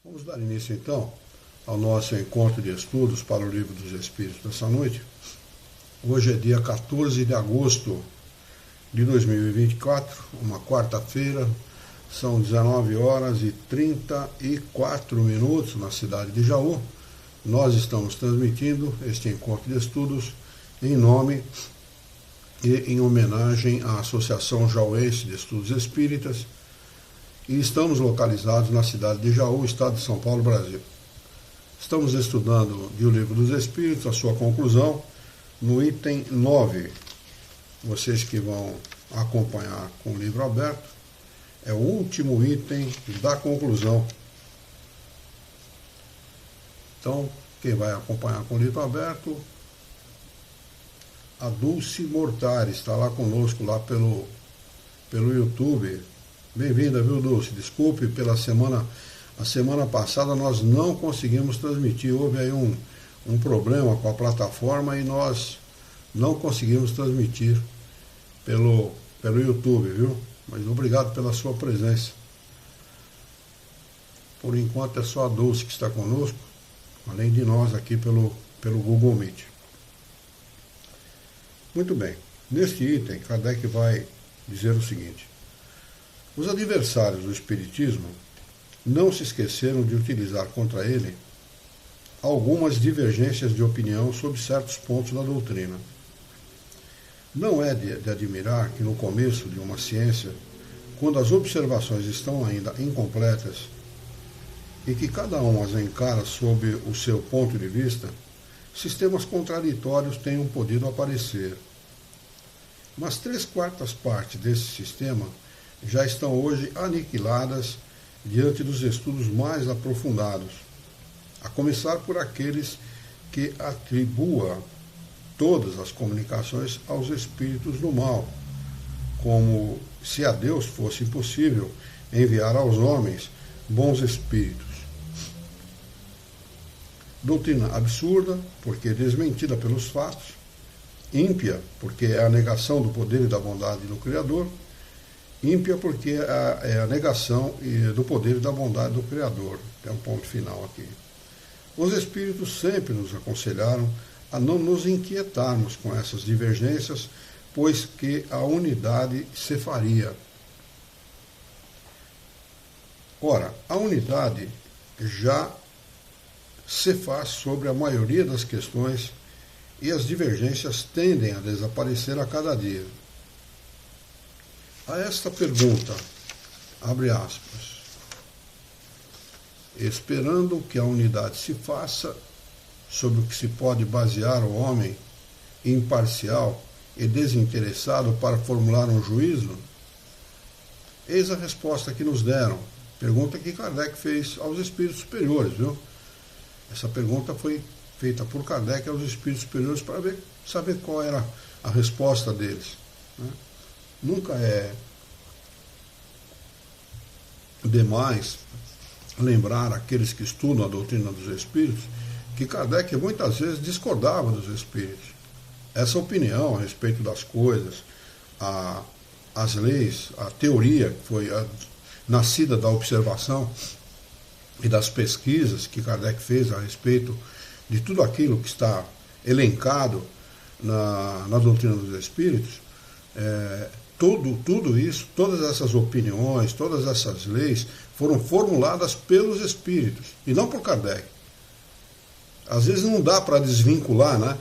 Vamos dar início então ao nosso encontro de estudos para o Livro dos Espíritos dessa noite. Hoje é dia 14 de agosto de 2024, uma quarta-feira, são 19 horas e 34 minutos na cidade de Jaú. Nós estamos transmitindo este encontro de estudos em nome e em homenagem à Associação Jauense de Estudos Espíritas, e estamos localizados na cidade de Jaú, estado de São Paulo, Brasil. Estamos estudando o Livro dos Espíritos, a sua conclusão, no item 9. Vocês que vão acompanhar com o livro aberto, é o último item da conclusão. Então, quem vai acompanhar com o livro aberto, a Dulce Mortari, está lá conosco, lá pelo YouTube. Bem-vinda, viu, Dulce? Desculpe pela semana. A semana passada nós não conseguimos transmitir. Houve aí um problema com a plataforma e nós não conseguimos transmitir pelo YouTube, viu? Mas obrigado pela sua presença. Por enquanto é só a Dulce que está conosco, além de nós aqui pelo Google Meet. Muito bem. Neste item, Kardec vai dizer o seguinte: os adversários do Espiritismo não se esqueceram de utilizar contra ele algumas divergências de opinião sobre certos pontos da doutrina. Não é de admirar que no começo de uma ciência, quando as observações estão ainda incompletas e que cada um as encara sob o seu ponto de vista, sistemas contraditórios tenham podido aparecer. Mas 3/4 partes desse sistema já estão hoje aniquiladas diante dos estudos mais aprofundados, a começar por aqueles que atribuam todas as comunicações aos espíritos do mal, como se a Deus fosse impossível enviar aos homens bons espíritos. Doutrina absurda, porque desmentida pelos fatos, ímpia, porque é a negação do poder e da bondade do Criador, ímpia porque é a negação do poder e da bondade do Criador. Tem um ponto final aqui. Os Espíritos sempre nos aconselharam a não nos inquietarmos com essas divergências, pois que a unidade se faria. Ora, a unidade já se faz sobre a maioria das questões e as divergências tendem a desaparecer a cada dia. A esta pergunta, abre aspas, esperando que a unidade se faça, sobre o que se pode basear o homem imparcial e desinteressado para formular um juízo? Eis a resposta que nos deram. Pergunta que Kardec fez aos espíritos superiores, viu? Essa pergunta foi feita por Kardec aos espíritos superiores para saber qual era a resposta deles, né? Nunca é demais lembrar aqueles que estudam a doutrina dos espíritos que Kardec muitas vezes discordava dos espíritos. Essa opinião a respeito das coisas, as leis, a teoria que foi nascida da observação e das pesquisas que Kardec fez a respeito de tudo aquilo que está elencado na doutrina dos espíritos, tudo isso, todas essas opiniões, todas essas leis foram formuladas pelos espíritos e não por Kardec. Às vezes não dá para desvincular, né,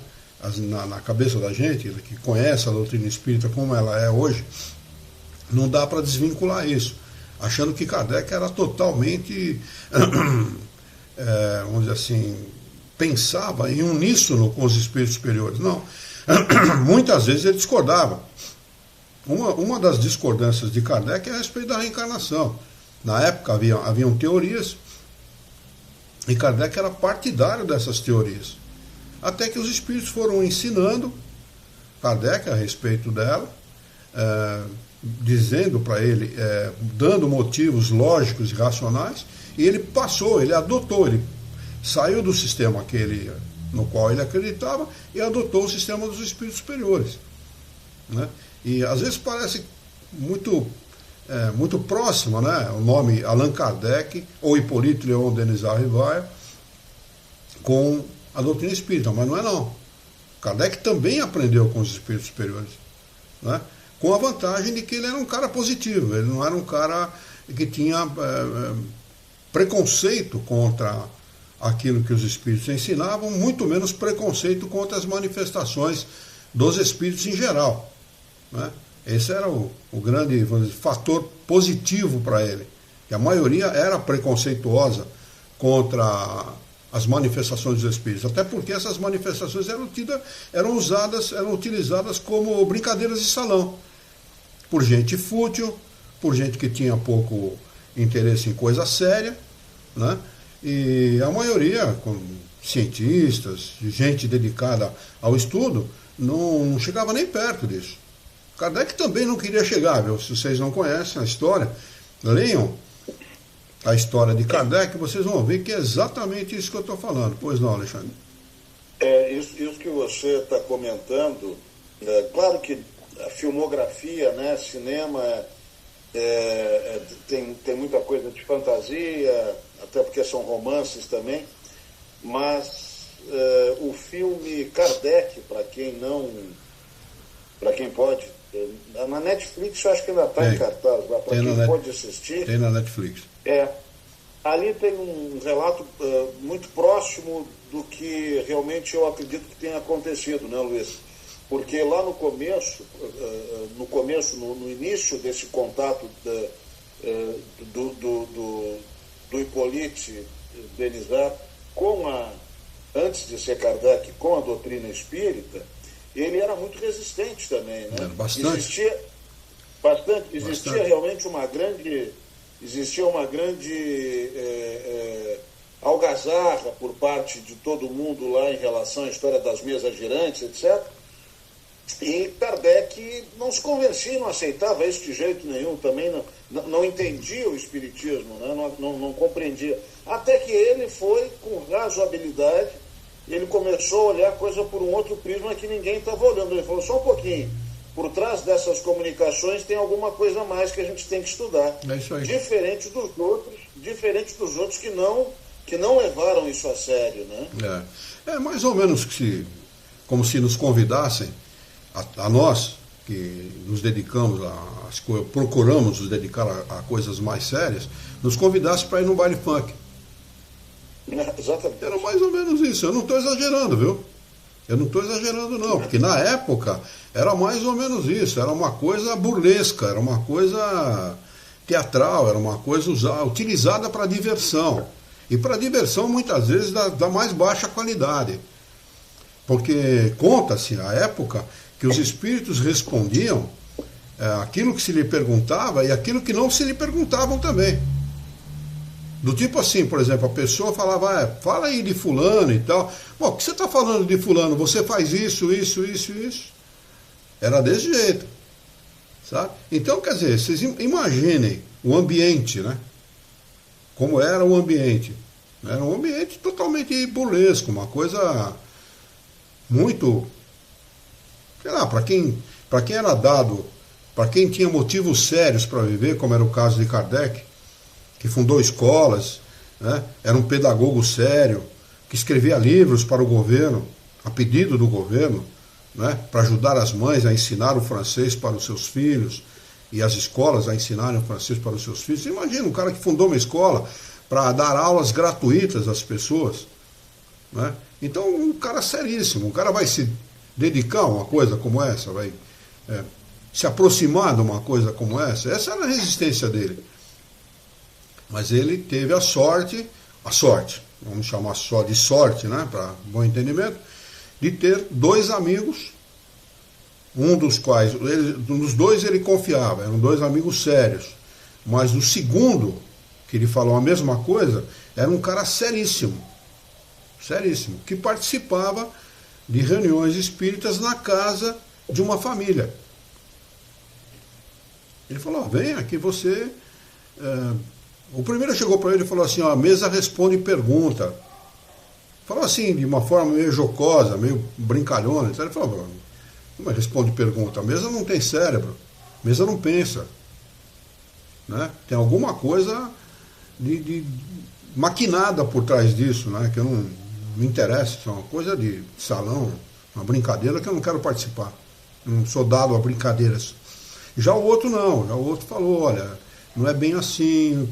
na cabeça da gente, que conhece a doutrina espírita como ela é hoje, não dá para desvincular isso, achando que Kardec era totalmente, vamos dizer assim, pensava em uníssono com os espíritos superiores. Não. Muitas vezes ele discordava. Uma das discordâncias de Kardec é a respeito da reencarnação. Na época haviam teorias e Kardec era partidário dessas teorias. Até que os espíritos foram ensinando Kardec a respeito dela, dizendo para ele, dando motivos lógicos e racionais, e ele passou, ele adotou, ele saiu do sistema no qual ele acreditava e adotou o sistema dos espíritos superiores, né? E às vezes parece muito muito próxima, né? O nome Allan Kardec ou Hippolyte Léon Denis Rivail com a doutrina espírita, mas não é não. Kardec também aprendeu com os espíritos superiores, né? Com a vantagem de que ele era um cara positivo, ele não era um cara que tinha preconceito contra aquilo que os espíritos ensinavam, muito menos preconceito contra as manifestações dos espíritos em geral, né? Esse era o grande, vamos dizer, fator positivo para ele, que a maioria era preconceituosa contra as manifestações dos espíritos, até porque essas manifestações eram utilizadas como brincadeiras de salão, por gente fútil, por gente que tinha pouco interesse em coisa séria, né? E a maioria, com cientistas, gente dedicada ao estudo, não chegava nem perto disso. Kardec também não queria chegar, viu? Se vocês não conhecem a história, leiam a história de Kardec, vocês vão ver que é exatamente isso que eu estou falando. Pois não, Alexandre? Isso que você está comentando, claro que a filmografia, né, cinema, tem muita coisa de fantasia, até porque são romances também, mas o filme Kardec, para quem pode, na Netflix eu acho que ainda está em cartaz, para quem pode assistir. Tem na Netflix. Ali tem um relato muito próximo do que realmente eu acredito que tenha acontecido, né, Luiz? Porque lá no início desse contato do Hippolyte Denisard antes de ser Kardec, com a doutrina espírita, ele era muito resistente também, né? Bastante. Existia realmente uma grande algazarra por parte de todo mundo lá em relação à história das mesas girantes, etc. E Kardec não se convencia, não aceitava isso de jeito nenhum, também não entendia o espiritismo, né? não compreendia. Até que ele foi, com razoabilidade, ele começou a olhar a coisa por um outro prisma que ninguém estava olhando. Ele falou, só um pouquinho, por trás dessas comunicações tem alguma coisa a mais que a gente tem que estudar. É isso aí. Diferente dos outros que não levaram isso a sério, né? É mais ou menos como se nos convidassem, a nós, que nos dedicamos procuramos nos dedicar a coisas mais sérias, nos convidassem para ir no baile funk. Exatamente. Era mais ou menos isso. Eu não estou exagerando, viu? Eu não estou exagerando, não, porque na época era mais ou menos isso, era uma coisa burlesca, era uma coisa teatral, era uma coisa utilizada para diversão. E para diversão, muitas vezes, da mais baixa qualidade. Porque conta-se, à época, que os espíritos respondiam aquilo que se lhe perguntava e aquilo que não se lhe perguntavam também. Do tipo assim, por exemplo, a pessoa falava, fala aí de fulano e tal. Bom, o que você está falando de fulano? Você faz isso. Era desse jeito, sabe? Então, quer dizer, vocês imaginem o ambiente, né? Como era o ambiente. Era um ambiente totalmente burlesco, uma coisa muito, sei lá, para quem era dado, para quem tinha motivos sérios para viver, como era o caso de Kardec, que fundou escolas, né? Era um pedagogo sério, que escrevia livros para o governo, a pedido do governo, né? Para ajudar as mães a ensinar o francês para os seus filhos, e as escolas a ensinarem o francês para os seus filhos. Você imagina um cara que fundou uma escola para dar aulas gratuitas às pessoas, né? Então, um cara seríssimo, um cara vai se dedicar a uma coisa como essa, vai se aproximar de uma coisa como essa era a resistência dele. Mas ele teve a sorte, vamos chamar só de sorte, né, para bom entendimento, de ter dois amigos, um dos quais, nos dois ele confiava, eram dois amigos sérios, mas o segundo, que ele falou a mesma coisa, era um cara seríssimo, que participava de reuniões espíritas na casa de uma família. Ele falou, vem aqui você... O primeiro chegou para ele e falou assim, a mesa responde pergunta. Falou assim, de uma forma meio jocosa, meio brincalhona. Então ele falou, como responde pergunta? A mesa não tem cérebro, a mesa não pensa. né? Tem alguma coisa de maquinada por trás disso, né? Que eu não me interessa, é uma coisa de salão, uma brincadeira que eu não quero participar. Não sou dado a brincadeiras. Já o outro não, já o outro falou, olha, não é bem assim,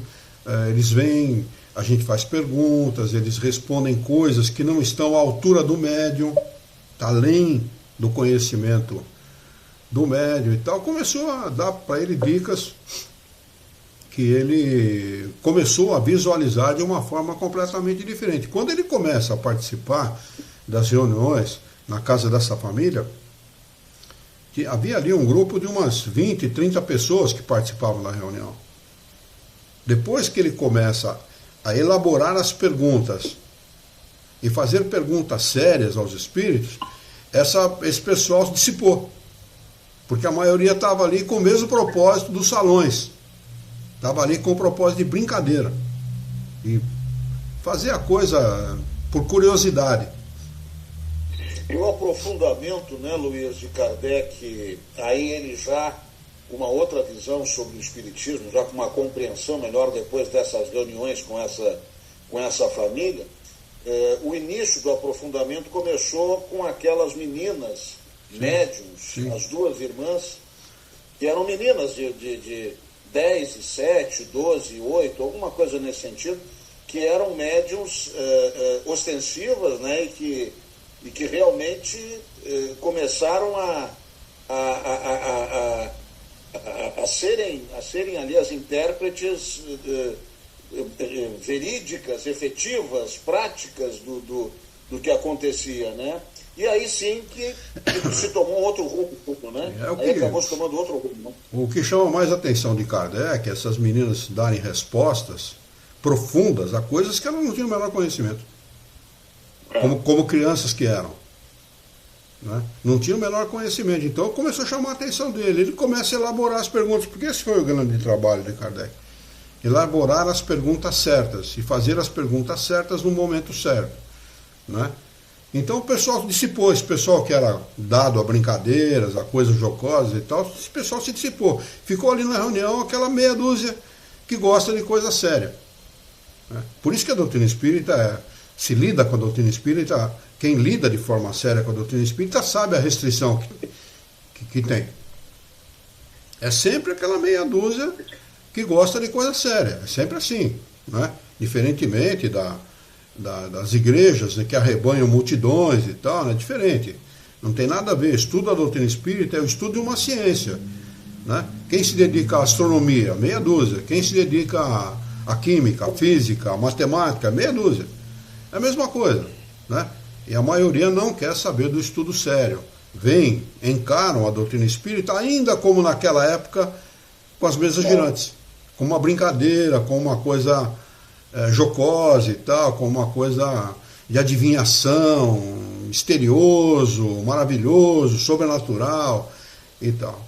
eles vêm, a gente faz perguntas, eles respondem coisas que não estão à altura do médium, além do conhecimento do médium e tal. Começou a dar para ele dicas que ele começou a visualizar de uma forma completamente diferente. Quando ele começa a participar das reuniões na casa dessa família, que havia ali um grupo de umas 20, 30 pessoas que participavam da reunião. Depois que ele começa a elaborar as perguntas e fazer perguntas sérias aos espíritos, esse pessoal se dissipou. Porque a maioria estava ali com o mesmo propósito dos salões. Estava ali com o propósito de brincadeira. E fazer a coisa por curiosidade. E o aprofundamento, né, Luiz, de Kardec, aí ele já com uma outra visão sobre o Espiritismo, já com uma compreensão melhor depois dessas reuniões com essa família, o início do aprofundamento começou com aquelas meninas médiums, as duas irmãs, que eram meninas de 10, 7, 12, 8, alguma coisa nesse sentido, que eram médiums ostensivas, né, e que realmente começaram a serem ali as intérpretes verídicas, efetivas, práticas do que acontecia, né? E aí sim que se tomou outro rumo, né? Aí acabou se tomando outro rumo. O que chama mais a atenção de Kardec é essas meninas darem respostas profundas a coisas que elas não tinham o menor conhecimento. Como crianças que eram. Né? Não tinham o menor conhecimento. Então começou a chamar a atenção dele. Ele começa a elaborar as perguntas, porque esse foi o grande trabalho de Kardec. Elaborar as perguntas certas e fazer as perguntas certas no momento certo. Né? Então o pessoal dissipou, esse pessoal que era dado a brincadeiras, a coisas jocosas e tal, esse pessoal se dissipou. Ficou ali na reunião aquela meia dúzia que gosta de coisa séria. Né? Por isso que a doutrina espírita se lida com a doutrina espírita, quem lida de forma séria com a doutrina espírita sabe a restrição que tem. É sempre aquela meia dúzia que gosta de coisa séria. É sempre assim. Né? Diferentemente das igrejas, né, que arrebanham multidões e tal, é, né? Diferente. Não tem nada a ver. Estudo da doutrina espírita é o estudo de uma ciência. Né? Quem se dedica à astronomia, meia dúzia. Quem se dedica à química, à física, à matemática, meia dúzia. É a mesma coisa. Né? E a maioria não quer saber do estudo sério. Vêm, encaram a doutrina espírita, ainda como naquela época, com as mesas girantes. Como uma brincadeira, como uma coisa jocosa e tal, como uma coisa de adivinhação, misterioso, maravilhoso, sobrenatural e tal.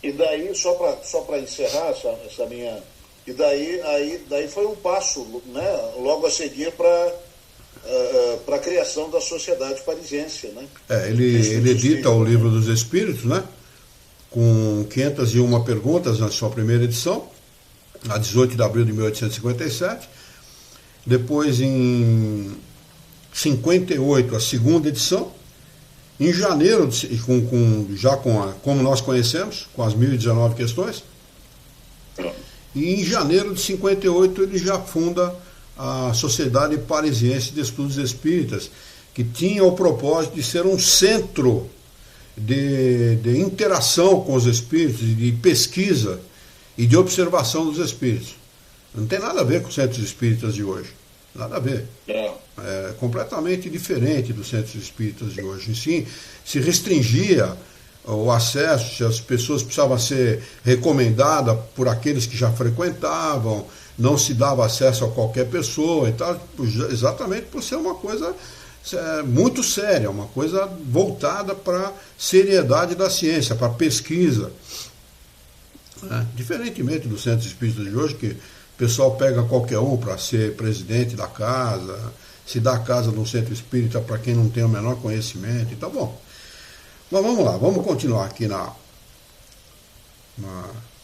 E daí, só para encerrar essa minha... E daí foi um passo, né, logo a seguir para a criação da Sociedade Parisiense. Né? Ele edita o Livro dos Espíritos, né, com 501 perguntas na sua primeira edição, a 18 de abril de 1857. Depois, em 58, a segunda edição. Em janeiro, como nós conhecemos, com as 1019 questões. E em janeiro de 58 ele já funda a Sociedade Parisiense de Estudos Espíritas, que tinha o propósito de ser um centro de interação com os espíritos, de pesquisa e de observação dos espíritos. Não tem nada a ver com os centros espíritas de hoje. Nada a ver. É completamente diferente dos centros espíritas de hoje. Sim, se restringia o acesso, se as pessoas precisavam ser recomendadas por aqueles que já frequentavam, não se dava acesso a qualquer pessoa e tal, exatamente por ser uma coisa muito séria, uma coisa voltada para a seriedade da ciência, para a pesquisa. Diferentemente dos centros espíritas de hoje, que o pessoal pega qualquer um para ser presidente da casa, se dá a casa no centro espírita para quem não tem o menor conhecimento, então bom. Mas vamos lá, vamos continuar aqui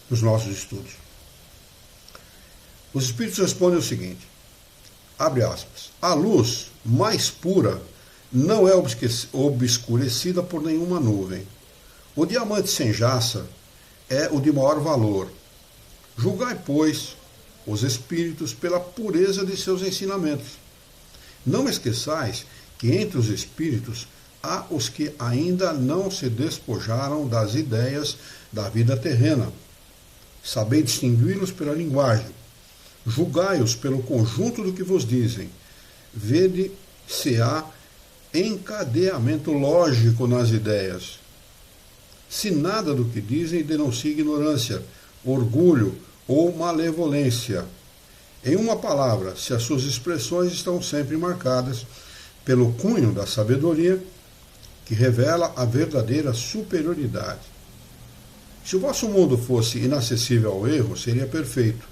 nos nossos estudos. Os espíritos respondem o seguinte, abre aspas, a luz mais pura não é obscurecida por nenhuma nuvem. O diamante sem jaça é o de maior valor. Julgai, pois, os espíritos pela pureza de seus ensinamentos. Não esqueçais que entre os espíritos há os que ainda não se despojaram das ideias da vida terrena. Sabei distingui-los pela linguagem. Julgai-os pelo conjunto do que vos dizem. Vede se há encadeamento lógico nas ideias. Se nada do que dizem denuncia ignorância, orgulho ou malevolência. Em uma palavra, se as suas expressões estão sempre marcadas pelo cunho da sabedoria, que revela a verdadeira superioridade. Se o vosso mundo fosse inacessível ao erro, seria perfeito,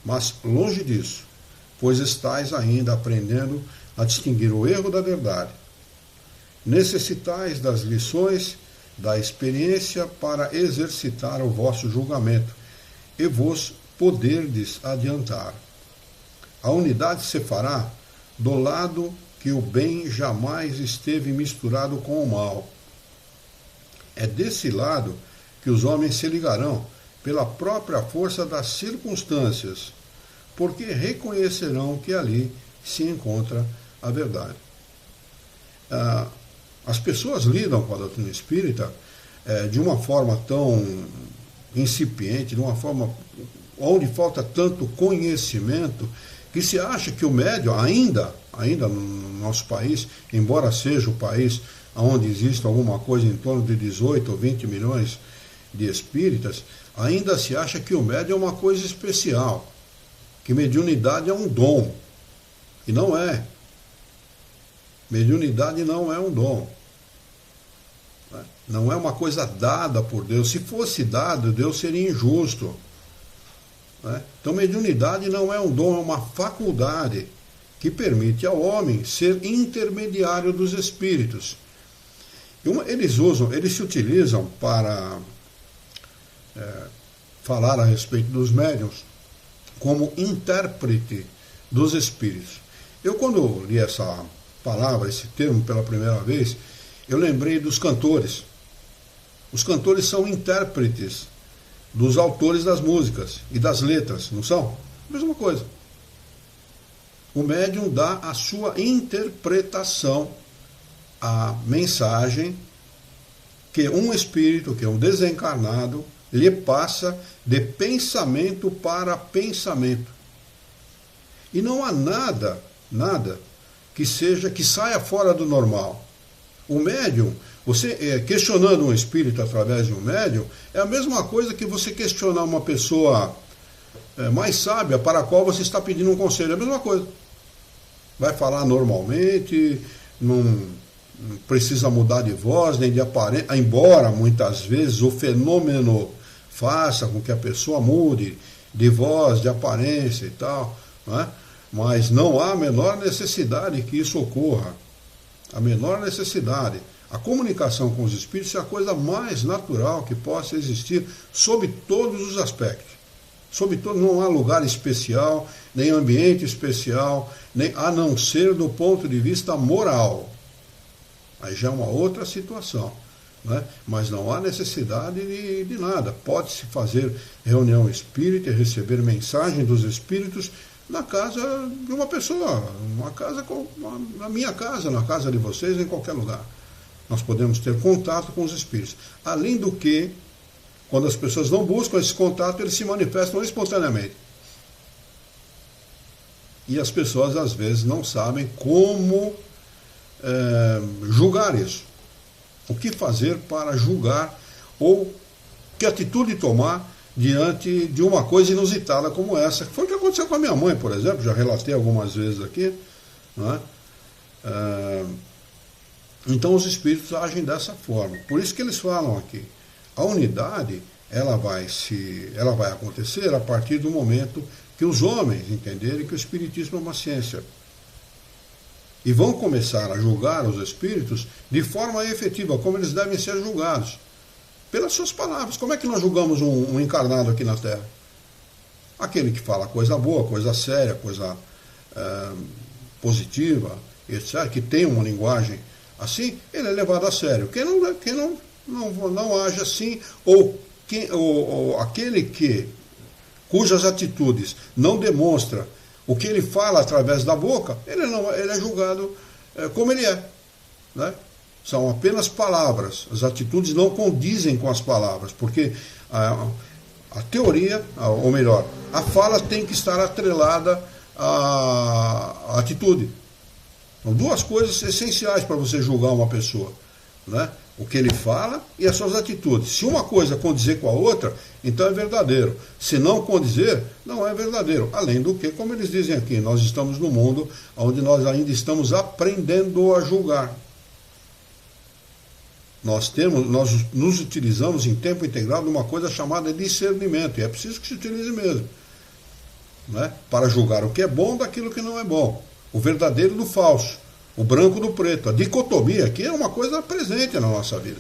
mas longe disso, pois estáis ainda aprendendo a distinguir o erro da verdade. Necessitais das lições da experiência para exercitar o vosso julgamento e vos poderdes adiantar. A unidade se fará do lado que o bem jamais esteve misturado com o mal. É desse lado que os homens se ligarão pela própria força das circunstâncias, porque reconhecerão que ali se encontra a verdade. As pessoas lidam com a doutrina espírita de uma forma tão incipiente, de uma forma onde falta tanto conhecimento, que se acha que o médium, ainda no nosso país, embora seja o país onde existe alguma coisa em torno de 18 ou 20 milhões de espíritas, ainda se acha que o médium é uma coisa especial, que mediunidade é um dom. E não é. Mediunidade não é um dom. Não é uma coisa dada por Deus. Se fosse dado, Deus seria injusto. Então, mediunidade não é um dom, é uma faculdade que permite ao homem ser intermediário dos espíritos. Eles se utilizam para falar a respeito dos médiuns como intérprete dos espíritos. Eu, quando li essa palavra, esse termo pela primeira vez, eu lembrei dos cantores. Os cantores são intérpretes dos autores das músicas e das letras, não são? Mesma coisa. O médium dá a sua interpretação à mensagem que um espírito, que é um desencarnado, lhe passa de pensamento para pensamento. E não há nada que saia fora do normal. O médium, você questionando um espírito através de um médium, é a mesma coisa que você questionar uma pessoa mais sábia para a qual você está pedindo um conselho. É a mesma coisa. Vai falar normalmente, não precisa mudar de voz, nem de aparência, embora muitas vezes o fenômeno faça com que a pessoa mude de voz, de aparência e tal, né? Mas não há a menor necessidade que isso ocorra. A menor necessidade. A comunicação com os espíritos é a coisa mais natural que possa existir, sob todos os aspectos. Não há lugar especial, nem ambiente especial, nem, a não ser do ponto de vista moral. Aí já é uma outra situação. Né? Mas não há necessidade de nada. Pode-se fazer reunião espírita e receber mensagem dos espíritos na casa de uma pessoa, na minha casa, na casa de vocês, em qualquer lugar. Nós podemos ter contato com os espíritos. Além do que, quando as pessoas não buscam esse contato, eles se manifestam espontaneamente. E as pessoas, às vezes, não sabem como julgar isso. O que fazer para julgar, ou que atitude tomar diante de uma coisa inusitada como essa. Foi o que aconteceu com a minha mãe, por exemplo, já relatei algumas vezes aqui. Né? Então os espíritos agem dessa forma. Por isso que eles falam aqui. A unidade, ela vai acontecer a partir do momento que os homens entenderem que o espiritismo é uma ciência. E vão começar a julgar os espíritos de forma efetiva, como eles devem ser julgados. Pelas suas palavras. Como é que nós julgamos um encarnado aqui na Terra? Aquele que fala coisa boa, coisa séria, coisa positiva, etc., que tem uma linguagem assim, ele é levado a sério. Quem não age assim, ou aquele cujas atitudes não demonstra o que ele fala através da boca, ele é julgado como ele é. Né? São apenas palavras. As atitudes não condizem com as palavras, porque a teoria, ou melhor, a fala tem que estar atrelada à atitude. São duas coisas essenciais para você julgar uma pessoa. Né? O que ele fala e as suas atitudes. Se uma coisa condizer com a outra, então é verdadeiro. Se não condizer, não é verdadeiro. Além do que, como eles dizem aqui, nós estamos num mundo onde nós ainda estamos aprendendo a julgar. Nós nos utilizamos em tempo integral de uma coisa chamada discernimento, e é preciso que se utilize mesmo, né? Para julgar o que é bom daquilo que não é bom, o verdadeiro do falso, o branco do preto. A dicotomia aqui é uma coisa presente na nossa vida,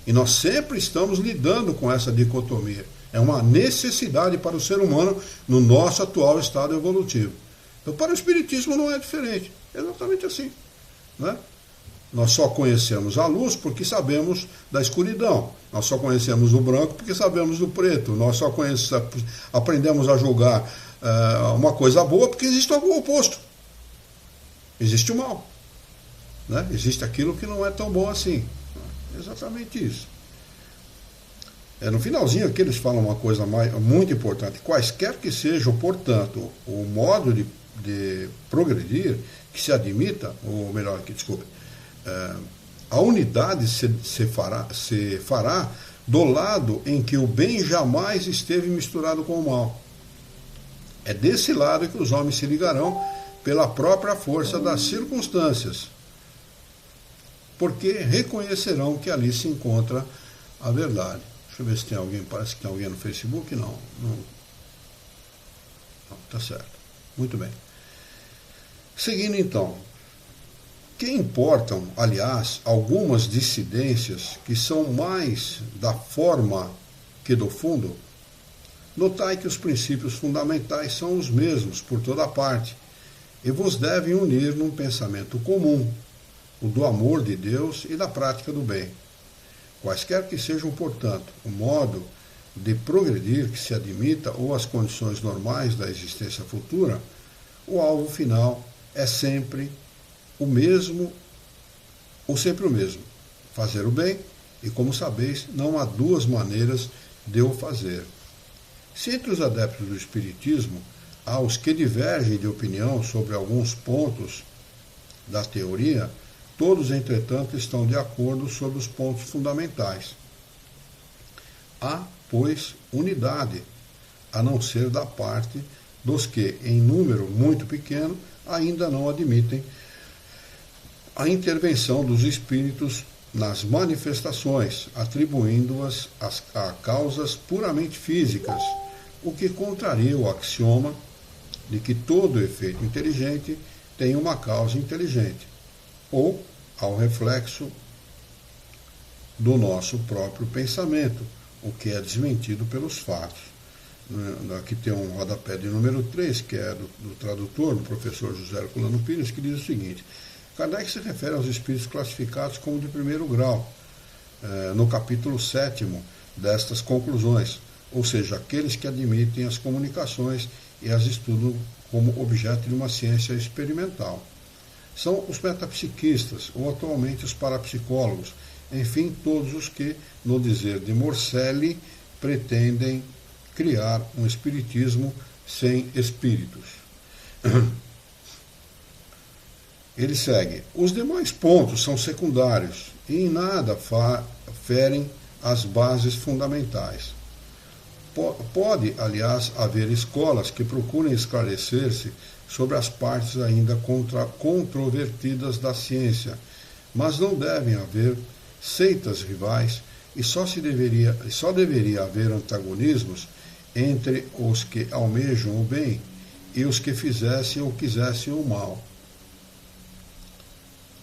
e nós sempre estamos lidando com essa dicotomia. É uma necessidade para o ser humano no nosso atual estado evolutivo. Então, para o Espiritismo não é diferente, é exatamente assim, né? Nós só conhecemos a luz porque sabemos da escuridão. Nós só conhecemos o branco porque sabemos do preto. Nós só aprendemos a julgar uma coisa boa porque existe o oposto. Existe o mal. Né? Existe aquilo que não é tão bom assim. É exatamente isso. No finalzinho aqui eles falam uma coisa muito importante. Quaisquer que sejam, portanto, o modo de progredir que se admita, ou melhor, desculpe, a unidade se fará do lado em que o bem jamais esteve misturado com o mal. É desse lado que os homens se ligarão pela própria força das circunstâncias, porque reconhecerão que ali se encontra a verdade. Deixa eu ver se tem alguém, parece que tem alguém no Facebook. Não, tá certo. Muito bem. Seguindo então. Que importam, aliás, algumas dissidências que são mais da forma que do fundo, notai que os princípios fundamentais são os mesmos por toda parte, e vos devem unir num pensamento comum, o do amor de Deus e da prática do bem. Quaisquer que sejam, portanto, o modo de progredir que se admita ou as condições normais da existência futura, o alvo final é sempre o mesmo, ou sempre o mesmo, fazer o bem, e como sabeis, não há duas maneiras de o fazer. Se entre os adeptos do Espiritismo há os que divergem de opinião sobre alguns pontos da teoria, todos, entretanto, estão de acordo sobre os pontos fundamentais. Há, pois, unidade, a não ser da parte dos que, em número muito pequeno, ainda não admitem a intervenção dos espíritos nas manifestações, atribuindo-as a causas puramente físicas, o que contraria o axioma de que todo efeito inteligente tem uma causa inteligente, ou ao reflexo do nosso próprio pensamento, o que é desmentido pelos fatos. Aqui tem um rodapé de número 3, que é do tradutor, do professor José Herculano Pires, que diz o seguinte: Kardec se refere aos espíritos classificados como de primeiro grau, no capítulo 7º destas conclusões, ou seja, aqueles que admitem as comunicações e as estudam como objeto de uma ciência experimental. São os metapsiquistas, ou atualmente os parapsicólogos, enfim, todos os que, no dizer de Morcelli, pretendem criar um espiritismo sem espíritos. Ele segue: os demais pontos são secundários e em nada ferem as bases fundamentais. Pode, aliás, haver escolas que procurem esclarecer-se sobre as partes ainda controvertidas da ciência, mas não devem haver seitas rivais e só deveria haver antagonismos entre os que almejam o bem e os que fizessem ou quisessem o mal.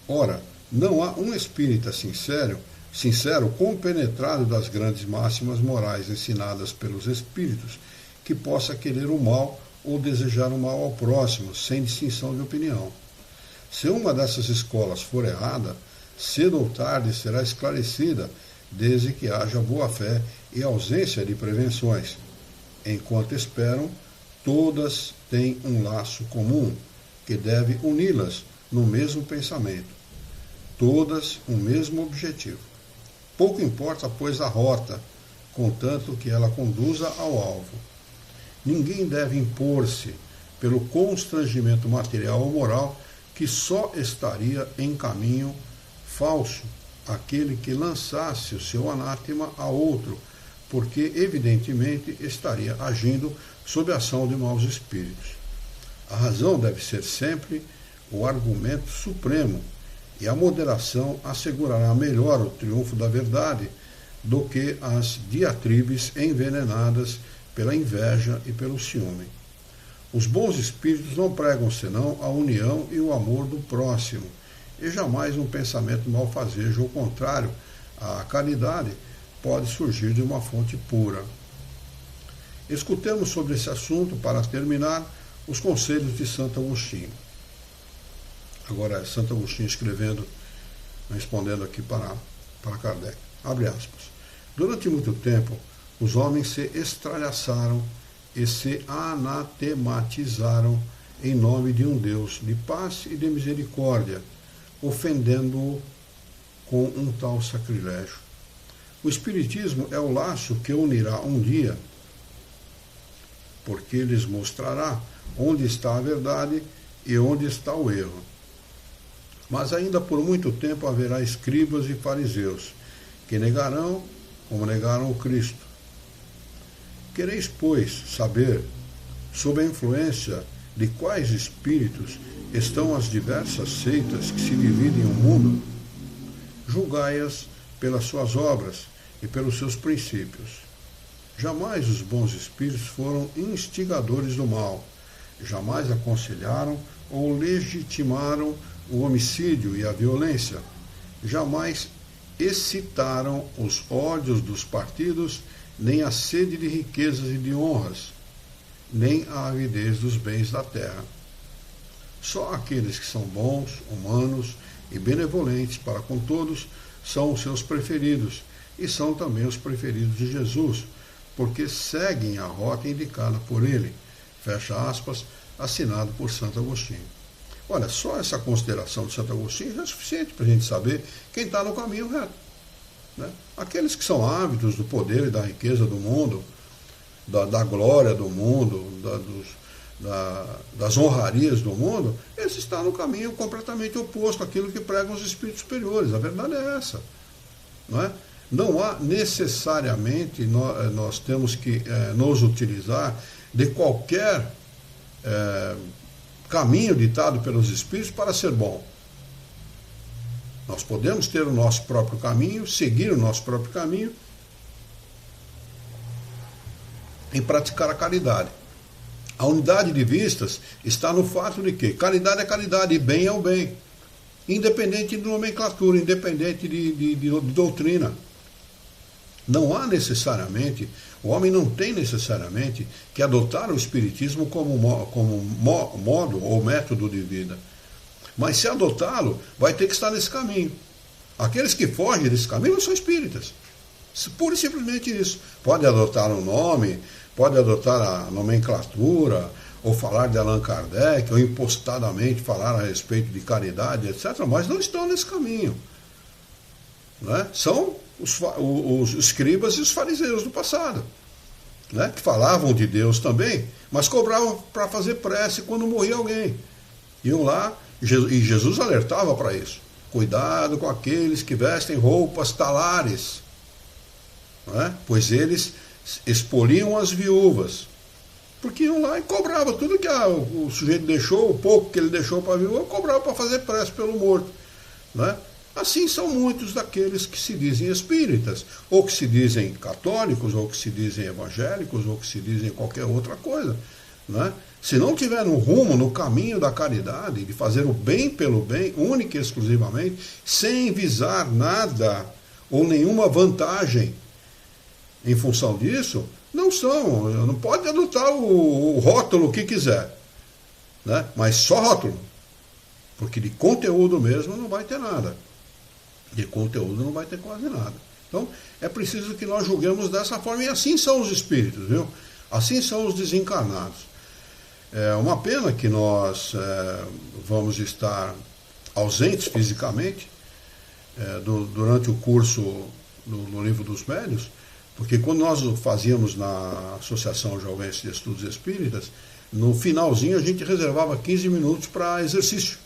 Ora, não há um espírita sincero, compenetrado das grandes máximas morais ensinadas pelos espíritos, que possa querer o mal ou desejar o mal ao próximo, sem distinção de opinião. Se uma dessas escolas for errada, cedo ou tarde será esclarecida, desde que haja boa-fé e ausência de prevenções. Enquanto esperam, todas têm um laço comum, que deve uni-las no mesmo pensamento. Todas um mesmo objetivo. Pouco importa, pois, a rota, contanto que ela conduza ao alvo. Ninguém deve impor-se pelo constrangimento material ou moral, que só estaria em caminho falso aquele que lançasse o seu anátema a outro, porque evidentemente estaria agindo sob a ação de maus espíritos. A razão deve ser sempre o argumento supremo, e a moderação assegurará melhor o triunfo da verdade do que as diatribes envenenadas pela inveja e pelo ciúme. Os bons espíritos não pregam senão a união e o amor do próximo, e jamais um pensamento malfazejo, ao contrário, a caridade pode surgir de uma fonte pura. Escutemos sobre esse assunto, para terminar, os conselhos de Santo Agostinho. Agora é Santo Agostinho escrevendo, respondendo aqui para Kardec. Abre aspas. Durante muito tempo, os homens se estralhaçaram e se anatematizaram em nome de um Deus de paz e de misericórdia, ofendendo-o com um tal sacrilégio. O Espiritismo é o laço que unirá um dia, porque lhes mostrará onde está a verdade e onde está o erro. Mas ainda por muito tempo haverá escribas e fariseus, que negarão, como negaram o Cristo. Quereis, pois, saber, sob a influência de quais espíritos estão as diversas seitas que se dividem no mundo? Julgai-as pelas suas obras e pelos seus princípios. Jamais os bons espíritos foram instigadores do mal, jamais aconselharam ou legitimaram o homicídio e a violência, jamais excitaram os ódios dos partidos, nem a sede de riquezas e de honras, nem a avidez dos bens da terra. Só aqueles que são bons, humanos e benevolentes para com todos são os seus preferidos, e são também os preferidos de Jesus, porque seguem a rota indicada por ele. Fecha aspas, assinado por Santo Agostinho. Olha, só essa consideração de Santo Agostinho é suficiente para a gente saber quem está no caminho reto. Né? Aqueles que são ávidos do poder e da riqueza do mundo, da glória do mundo, das honrarias do mundo, eles estão no caminho completamente oposto àquilo que pregam os espíritos superiores. A verdade é essa. Não é? Não há necessariamente, nós temos que nos utilizar de qualquer caminho ditado pelos espíritos para ser bom. Nós podemos ter o nosso próprio caminho, seguir o nosso próprio caminho e praticar a caridade. A unidade de vistas está no fato de que caridade é caridade e bem é o bem, independente de nomenclatura, independente de doutrina. Não há necessariamente, o homem não tem necessariamente que adotar o espiritismo como modo ou método de vida. Mas se adotá-lo, vai ter que estar nesse caminho. Aqueles que fogem desse caminho não são espíritas. Pura e simplesmente isso. Pode adotar um nome, pode adotar a nomenclatura, ou falar de Allan Kardec, ou impostadamente falar a respeito de caridade, etc., mas não estão nesse caminho. Né? São os escribas e os fariseus do passado, né? Que falavam de Deus também, mas cobravam para fazer prece quando morria alguém. Iam lá, e Jesus alertava para isso. Cuidado com aqueles que vestem roupas talares, né? Pois eles expoliam as viúvas, porque iam lá e cobravam tudo que o sujeito deixou, o pouco que ele deixou para a viúva, cobrava para fazer prece pelo morto, né? Assim são muitos daqueles que se dizem espíritas, ou que se dizem católicos, ou que se dizem evangélicos, ou que se dizem qualquer outra coisa, né? Se não tiver no rumo, no caminho da caridade, de fazer o bem pelo bem, única e exclusivamente, sem visar nada ou nenhuma vantagem em função disso, não são. Não pode adotar o rótulo que quiser, né? Mas só rótulo. Porque de conteúdo mesmo não vai ter nada. De conteúdo não vai ter quase nada. Então, é preciso que nós julguemos dessa forma. E assim são os espíritos, viu? Assim são os desencarnados. É uma pena que nós vamos estar ausentes fisicamente durante o curso no Livro dos Médiuns, porque quando nós fazíamos na Associação Jovens de Estudos Espíritas, no finalzinho a gente reservava 15 minutos para exercício.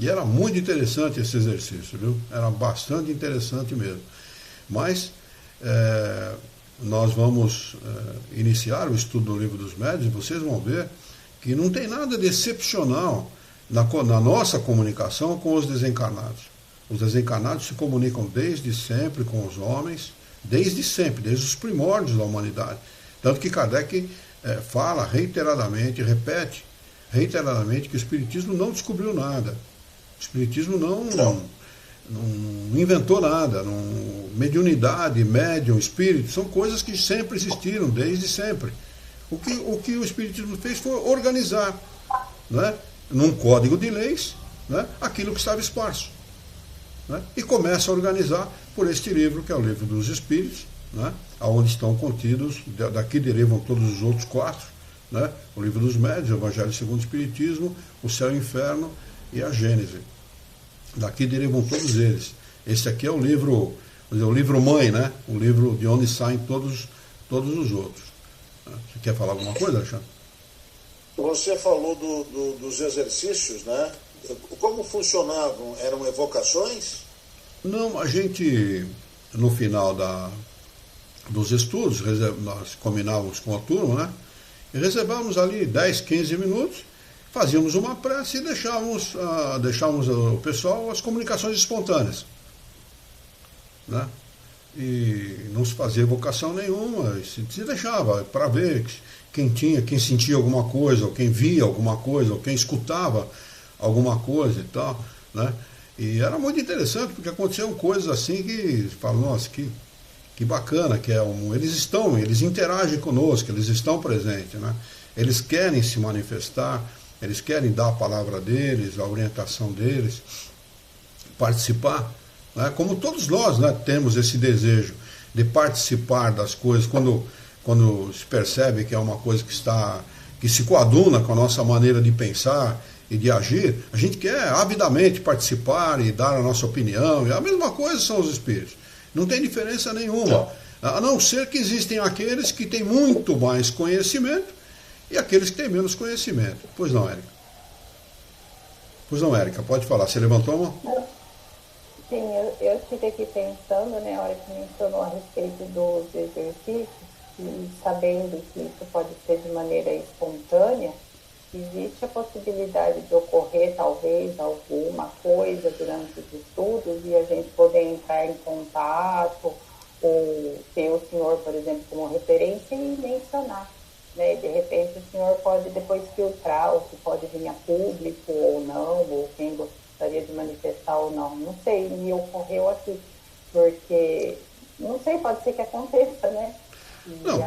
E era muito interessante esse exercício, viu? Era bastante interessante mesmo. Mas nós vamos iniciar o estudo do Livro dos Médiuns e vocês vão ver que não tem nada de excepcional na nossa comunicação com os desencarnados. Os desencarnados se comunicam desde sempre com os homens, desde sempre, desde os primórdios da humanidade. Tanto que Kardec fala reiteradamente, repete reiteradamente que o Espiritismo não descobriu nada. O Espiritismo não inventou nada. Mediunidade, médium, espírito, são coisas que sempre existiram, desde sempre. O que o Espiritismo fez foi organizar, né, num código de leis, né, aquilo que estava esparso. Né, e começa a organizar por este livro, que é o Livro dos Espíritos, né, onde estão contidos, daqui derivam todos os outros 4, né, o Livro dos Médiuns, o Evangelho segundo o Espiritismo, o Céu e o Inferno e a Gênese. Daqui derivam todos eles. Esse aqui é o livro mãe, né, o livro de onde saem todos os outros. Você quer falar alguma coisa, Alexandre? Você falou dos exercícios, né? Como funcionavam? Eram evocações? Não, a gente, no final dos estudos, nós combinávamos com a turma, né? E reservávamos ali 10, 15 minutos, fazíamos uma prece e deixávamos o pessoal as comunicações espontâneas, né? E não se fazia evocação nenhuma, se deixava para ver quem sentia alguma coisa, ou quem via alguma coisa, ou quem escutava alguma coisa e tal, né? E era muito interessante, porque aconteciam coisas assim que falam, nossa, que bacana, eles interagem conosco, eles estão presentes, né? Eles querem se manifestar, eles querem dar a palavra deles, a orientação deles, participar, né? Como todos nós, né, temos esse desejo de participar das coisas, quando se percebe que é uma coisa que se coaduna com a nossa maneira de pensar e de agir, a gente quer avidamente participar e dar a nossa opinião, e a mesma coisa são os espíritos. Não tem diferença nenhuma, a não ser que existem aqueles que têm muito mais conhecimento e aqueles que têm menos conhecimento. Pois não, Érica? Pois não, Érica, pode falar. Você levantou a mão? Sim, eu estive aqui pensando, né, a hora que mencionou a respeito dos exercícios, e sabendo que isso pode ser de maneira espontânea, existe a possibilidade de ocorrer, talvez, alguma coisa durante os estudos e a gente poder entrar em contato, ou ter o senhor, por exemplo, como referência e mencionar, né? De repente o senhor pode depois filtrar o que pode vir a público ou não, ou quem gostaria de manifestar ou não. Não sei, me ocorreu aqui, porque, não sei, pode ser que aconteça, né? Não,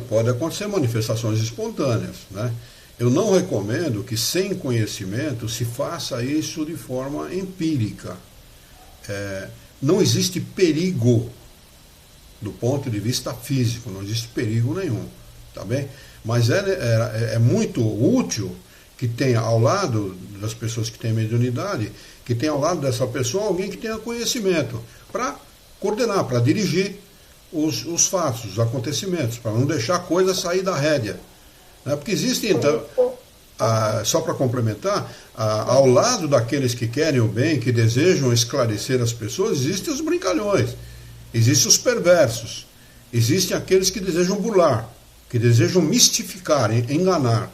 pode acontecer manifestações espontâneas, né? Eu não recomendo que, sem conhecimento, se faça isso de forma empírica. Não existe perigo do ponto de vista físico, não existe perigo nenhum, tá bem? Mas é muito útil que tenha ao lado das pessoas que têm mediunidade, que tenha ao lado dessa pessoa alguém que tenha conhecimento, para coordenar, para dirigir os fatos, os acontecimentos, para não deixar a coisa sair da rédea. Porque existe, então, só para complementar, ao lado daqueles que querem o bem, que desejam esclarecer as pessoas, existem os brincalhões, existem os perversos, existem aqueles que desejam burlar, que desejam mistificar, enganar,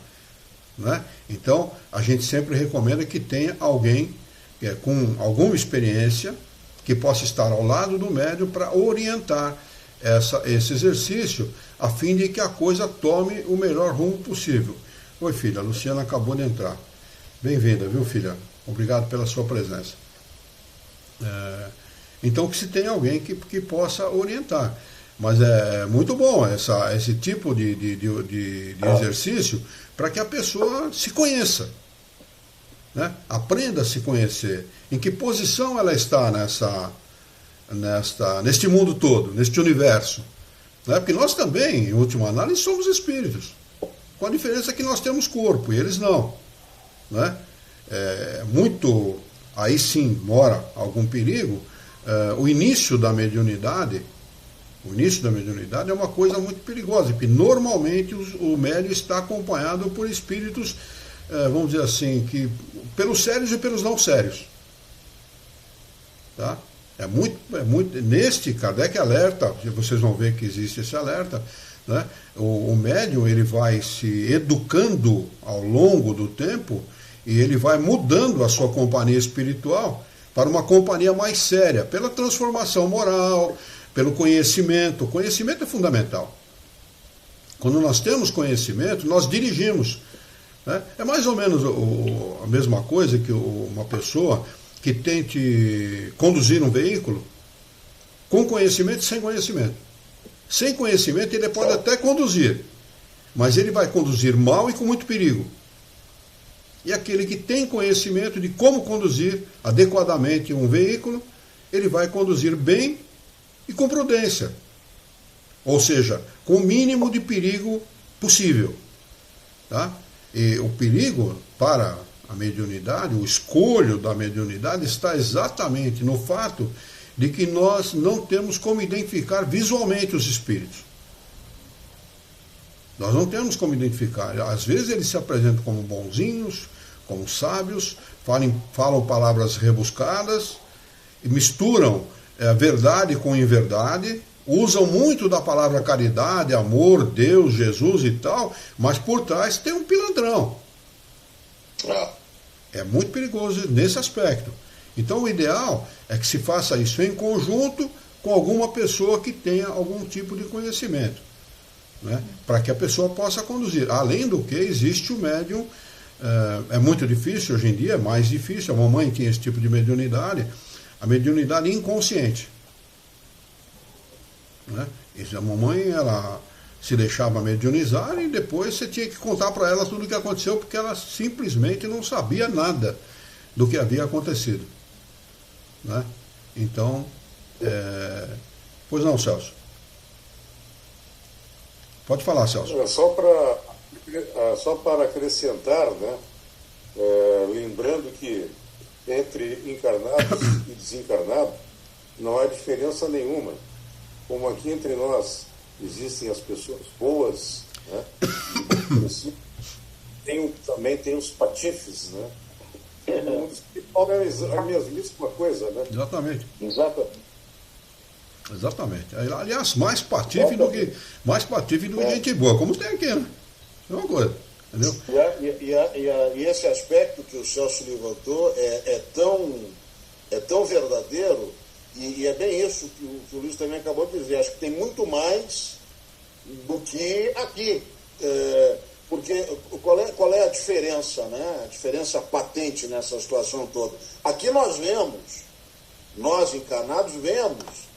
né? Então, a gente sempre recomenda que tenha alguém com alguma experiência que possa estar ao lado do médium para orientar esse exercício, a fim de que a coisa tome o melhor rumo possível. Oi, filha, a Luciana acabou de entrar. Bem-vinda, viu, filha? Obrigado pela sua presença. Então, que se tenha alguém que possa orientar. Mas é muito bom esse tipo de exercício para que a pessoa se conheça, né? Aprenda a se conhecer. Em que posição ela está neste mundo todo, neste universo. Né? Porque nós também, em última análise, somos espíritos. Com a diferença que nós temos corpo e eles não. Né? Aí sim mora algum perigo. O início da mediunidade é uma coisa muito perigosa, porque normalmente o médium está acompanhado por espíritos, vamos dizer assim, pelos sérios e pelos não sérios. Tá? Neste Kardec alerta, vocês vão ver que existe esse alerta, né? O médium ele vai se educando ao longo do tempo e ele vai mudando a sua companhia espiritual para uma companhia mais séria, pela transformação moral, pelo conhecimento. O conhecimento é fundamental. Quando nós temos conhecimento, nós dirigimos. Né? É mais ou menos a mesma coisa que uma pessoa que tente conduzir um veículo com conhecimento e sem conhecimento. Sem conhecimento ele pode até conduzir, mas ele vai conduzir mal e com muito perigo. E aquele que tem conhecimento de como conduzir adequadamente um veículo, ele vai conduzir bem e com prudência. Ou seja, com o mínimo de perigo possível. Tá? E o perigo para a mediunidade, o escolho da mediunidade está exatamente no fato de que nós não temos como identificar visualmente os espíritos. Nós não temos como identificar. Às vezes eles se apresentam como bonzinhos, como sábios, falam palavras rebuscadas, misturam verdade com inverdade, usam muito da palavra caridade, amor, Deus, Jesus e tal, mas por trás tem um pilantrão. É muito perigoso nesse aspecto. Então o ideal é que se faça isso em conjunto com alguma pessoa que tenha algum tipo de conhecimento, né? Para que a pessoa possa conduzir. Além do que, existe o médium, é muito difícil hoje em dia, é mais difícil. A mamãe tinha esse tipo de mediunidade, a mediunidade inconsciente. Né? E a mamãe, ela se deixava mediunizar e depois você tinha que contar para ela tudo o que aconteceu, porque ela simplesmente não sabia nada do que havia acontecido. Né? Então, pois não, Celso? Pode falar, Celso. Só para acrescentar, né? Lembrando que entre encarnados e desencarnados não há diferença nenhuma. Como aqui entre nós existem as pessoas boas, né? Também tem os patifes, né? No mundo espiritual é a mesmíssima coisa, né? Exatamente. Exatamente. Aliás, mais patife do que gente boa, como tem aqui, né? É uma coisa, entendeu? E esse aspecto que o Celso levantou é tão verdadeiro, e é bem isso que o Luiz também acabou de dizer. Acho que tem muito mais do que aqui. Porque qual é a diferença, né? A diferença patente nessa situação toda. Aqui nós encarnados vemos,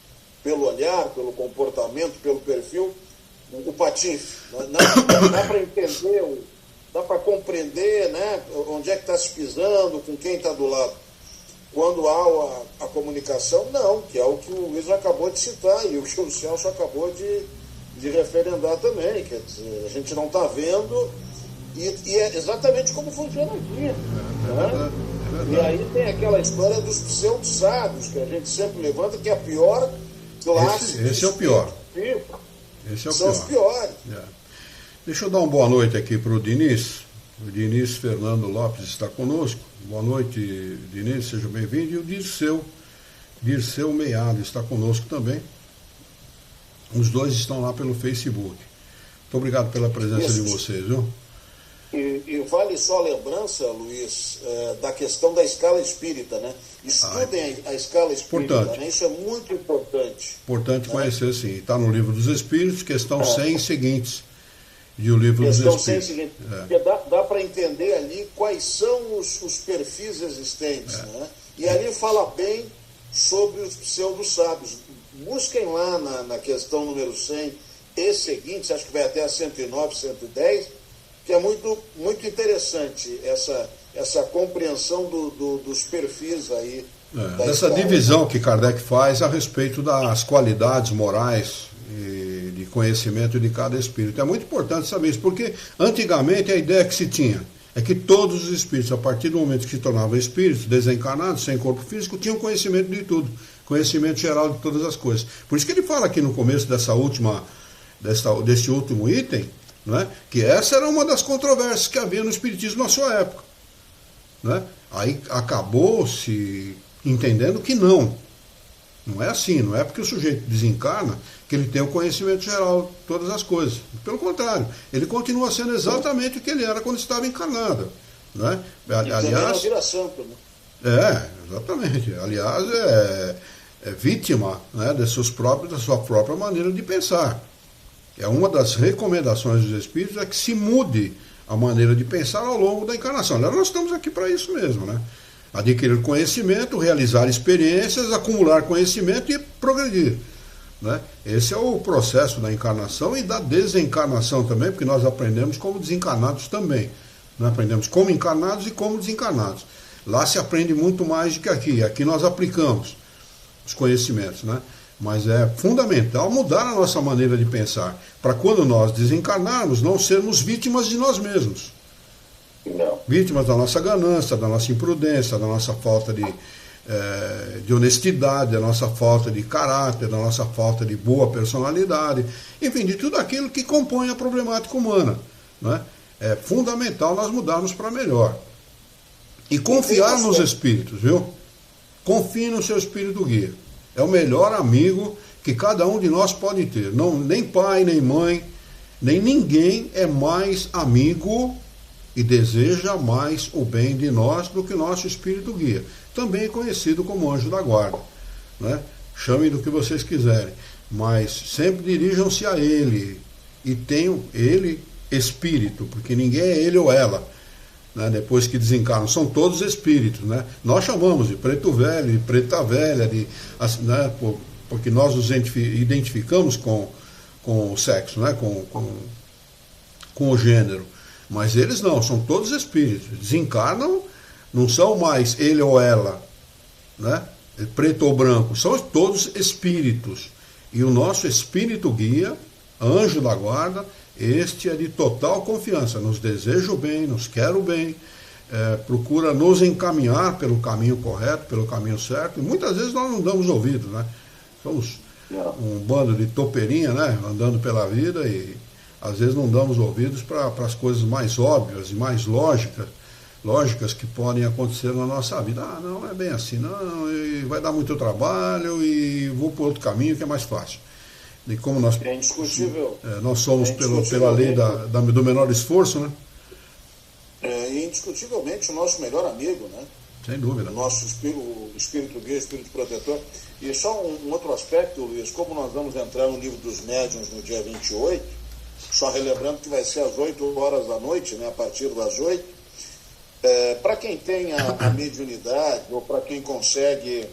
pelo olhar, pelo comportamento, pelo perfil, o patife. Dá para entender, dá para compreender, né? Onde é que está se pisando, com quem está do lado. Quando há a comunicação, não, que é o que o Luiz acabou de citar e o que o Celso acabou de referendar também. Quer dizer, a gente não está vendo e é exatamente como funciona aqui. Né? E aí tem aquela história dos pseudo-sábios, que a gente sempre levanta, que é a pior classe. Esse é o pior. São os piores. Deixa eu dar uma boa noite aqui para o Diniz. O Diniz Fernando Lopes está conosco. Boa noite, Diniz, seja bem-vindo. E o Dirceu Meiado está conosco também. Os dois estão lá pelo Facebook. Muito obrigado pela presença de vocês, viu? E vale só a lembrança, Luiz, da questão da escala espírita, né? Estudem a escala espírita, né? Isso é muito importante. Importante conhecer, sim. Está no Livro dos Espíritos, questão 100 seguintes. E o Livro dos Espíritos. Porque dá para entender ali quais são os perfis existentes. Né? E ali fala bem sobre os pseudo-sábios. Busquem lá na questão número 100 e seguintes, acho que vai até a 109, 110, que é muito, muito interessante essa compreensão dos perfis aí. Dessa divisão que Kardec faz a respeito das qualidades morais e de conhecimento de cada espírito. É muito importante saber isso, porque antigamente a ideia que se tinha é que todos os espíritos, a partir do momento que se tornavam espíritos, desencarnados, sem corpo físico, tinham conhecimento de tudo, conhecimento geral de todas as coisas. Por isso que ele fala aqui no começo desse último item, não é? Que essa era uma das controvérsias que havia no espiritismo na sua época. Não é? Aí acabou se entendendo que não é assim, não é porque o sujeito desencarna que ele tem o conhecimento geral de todas as coisas. Pelo contrário, ele continua sendo exatamente o que ele era quando estava encarnado. Não é? Aliás, não vira santo, né? Exatamente. Aliás, é vítima, né, da sua própria maneira de pensar. É uma das recomendações dos espíritos é que se mude a maneira de pensar ao longo da encarnação. Aliás, nós estamos aqui para isso mesmo, né? Adquirir conhecimento, realizar experiências, acumular conhecimento e progredir. Né? Esse é o processo da encarnação e da desencarnação também, porque nós aprendemos como desencarnados também. Né? Aprendemos como encarnados e como desencarnados. Lá se aprende muito mais do que aqui. Aqui nós aplicamos os conhecimentos. Né? Mas é fundamental mudar a nossa maneira de pensar, para quando nós desencarnarmos, não sermos vítimas de nós mesmos. Não. Vítimas da nossa ganância, da nossa imprudência, da nossa falta de honestidade, da nossa falta de caráter, da nossa falta de boa personalidade, enfim, de tudo aquilo que compõe a problemática humana. Né? É fundamental nós mudarmos para melhor. E confiar nos espíritos, viu? Confie no seu espírito guia. É o melhor amigo que cada um de nós pode ter. Não, nem pai, nem mãe, nem ninguém é mais amigo e deseja mais o bem de nós do que o nosso espírito guia, também conhecido como anjo da guarda. Né? Chamem do que vocês quiserem, mas sempre dirijam-se a ele e tenham ele espírito, porque ninguém é ele ou ela, né? Depois que desencarnam, são todos espíritos. Né? Nós chamamos de preto velho, de preta velha, né? Porque nós nos identificamos com o sexo, né? com o gênero. Mas eles não, são todos espíritos. Desencarnam, não são mais ele ou ela, né? Preto ou branco, são todos espíritos. E o nosso espírito guia, anjo da guarda, este é de total confiança, nos deseja o bem, nos quer o bem, procura nos encaminhar pelo caminho correto, pelo caminho certo, e muitas vezes nós não damos ouvido, né? Somos um bando de topeirinha, né? Andando pela vida e às vezes não damos ouvidos para as coisas mais óbvias e mais lógicas que podem acontecer na nossa vida. Não é bem assim, não, vai dar muito trabalho e vou por outro caminho que é mais fácil. E como nós, é indiscutível. Nós somos pela lei do menor esforço, né? Indiscutivelmente o nosso melhor amigo, né? Sem dúvida. O nosso espírito guia, espírito protetor. E só um outro aspecto, Luiz, como nós vamos entrar no livro dos médiuns no dia 28, só relembrando que vai ser às 8 horas da noite, né, a partir das 8, para quem tem a mediunidade, ou para quem consegue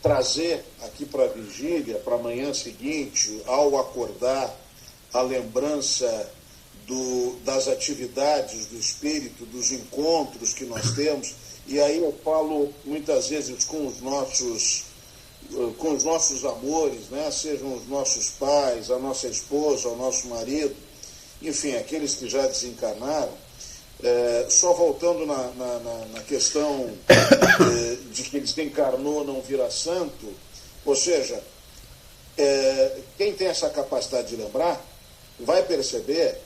trazer aqui para a vigília, para a manhã seguinte, ao acordar, a lembrança das atividades do espírito, dos encontros que nós temos, e aí eu falo muitas vezes com os nossos amores, né? Sejam os nossos pais, a nossa esposa, o nosso marido, enfim, aqueles que já desencarnaram. Só voltando na questão de que desencarnou não vira santo, ou seja, quem tem essa capacidade de lembrar vai perceber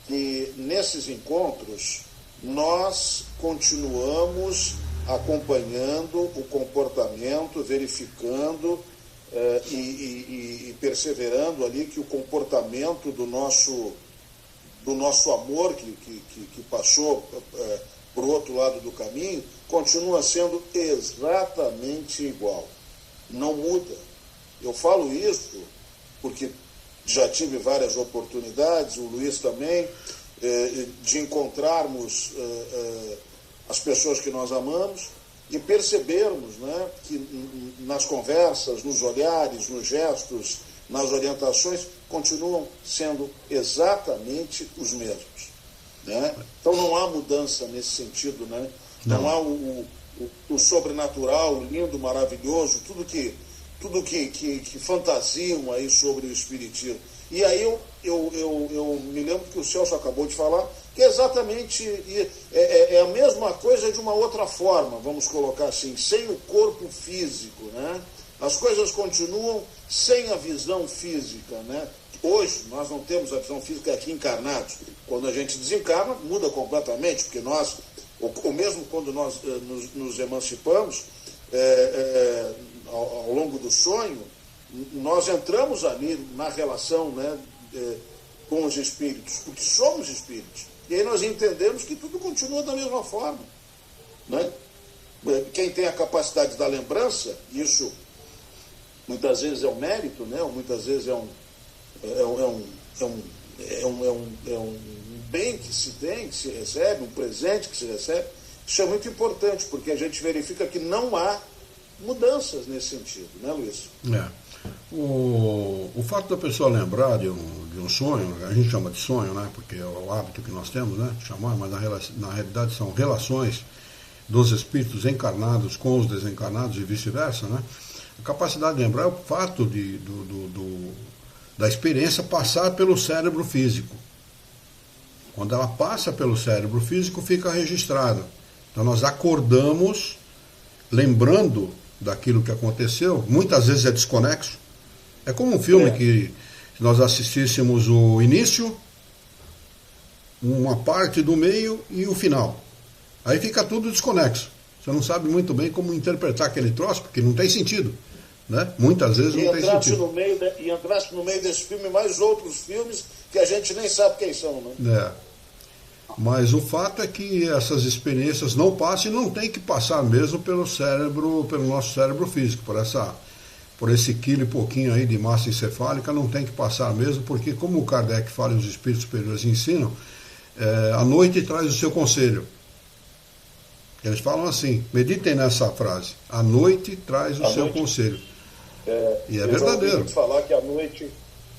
que nesses encontros nós continuamos acompanhando o comportamento, verificando e perseverando ali que o comportamento do nosso amor que passou para o outro lado do caminho continua sendo exatamente igual. Não muda. Eu falo isso porque já tive várias oportunidades, o Luiz também, de encontrarmos as pessoas que nós amamos e percebermos, né, que nas conversas, nos olhares, nos gestos, nas orientações, continuam sendo exatamente os mesmos. Né? Então não há mudança nesse sentido, né? Não há o sobrenatural, o lindo, maravilhoso, tudo que fantasiam aí sobre o Espiritismo. E aí eu me lembro que o Celso acabou de falar, que é exatamente a mesma coisa de uma outra forma, vamos colocar assim, sem o corpo físico, né? As coisas continuam sem a visão física, né? Hoje nós não temos a visão física aqui encarnados. Quando a gente desencarna, muda completamente, porque nós, ou mesmo quando nós nos emancipamos, ao longo do sonho, nós entramos ali na relação, né, com os espíritos, porque somos espíritos. E aí nós entendemos que tudo continua da mesma forma. Né? Quem tem a capacidade da lembrança, isso muitas vezes é um mérito, né? Ou muitas vezes é um bem que se tem, que se recebe, um presente que se recebe. Isso é muito importante, porque a gente verifica que não há mudanças nesse sentido, né, Luiz? O fato da pessoa lembrar de um sonho, a gente chama de sonho, né, porque é o hábito que nós temos, né, de chamar, mas na realidade são relações dos espíritos encarnados com os desencarnados e vice-versa, né? A capacidade de lembrar é o fato da experiência passar pelo cérebro físico. Quando ela passa pelo cérebro físico, fica registrado. Então nós acordamos lembrando daquilo que aconteceu, muitas vezes é desconexo. É como um filme que nós assistíssemos o início, uma parte do meio e o final. Aí fica tudo desconexo. Você não sabe muito bem como interpretar aquele troço, porque não tem sentido. Né? Muitas vezes não tem sentido. E entrasse no meio desse filme mais outros filmes que a gente nem sabe quem são. Né? Mas o fato é que essas experiências não passam e não tem que passar mesmo pelo cérebro, pelo nosso cérebro físico, por esse quilo e pouquinho aí de massa encefálica, não tem que passar mesmo, porque como o Kardec fala e os espíritos superiores ensinam, a noite traz o seu conselho. Eles falam assim, meditem nessa frase, a noite traz o seu conselho. E é verdadeiro.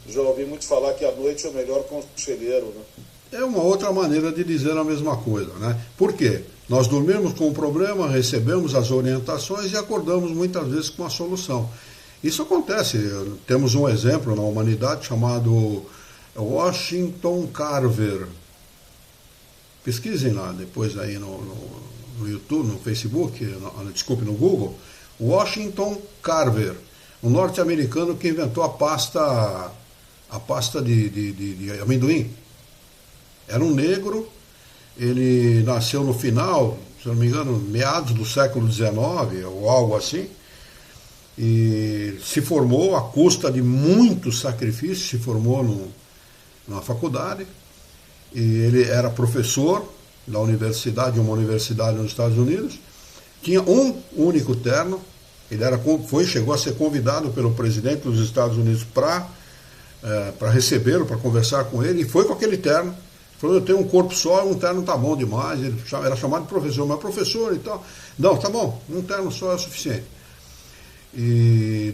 Já ouvi muito falar que a noite é o melhor conselheiro, né? É uma outra maneira de dizer a mesma coisa, né? Por quê? Nós dormimos com um problema, recebemos as orientações e acordamos muitas vezes com a solução. Isso acontece. Temos um exemplo na humanidade chamado Washington Carver. Pesquisem lá depois aí no YouTube, no Facebook, no Google. Washington Carver, um norte-americano que inventou a pasta de amendoim. Era um negro, ele nasceu no final, se não me engano, meados do século XIX, ou algo assim, e se formou à custa de muitos sacrifícios, se formou na faculdade, e ele era professor da universidade, uma universidade nos Estados Unidos, tinha um único terno, ele chegou a ser convidado pelo presidente dos Estados Unidos para recebê-lo, para conversar com ele, e foi com aquele terno. Falou, eu tenho um corpo só, um terno tá bom demais. Ele era chamado de professor, mas professor e tal. Não, tá bom, um terno só é o suficiente. E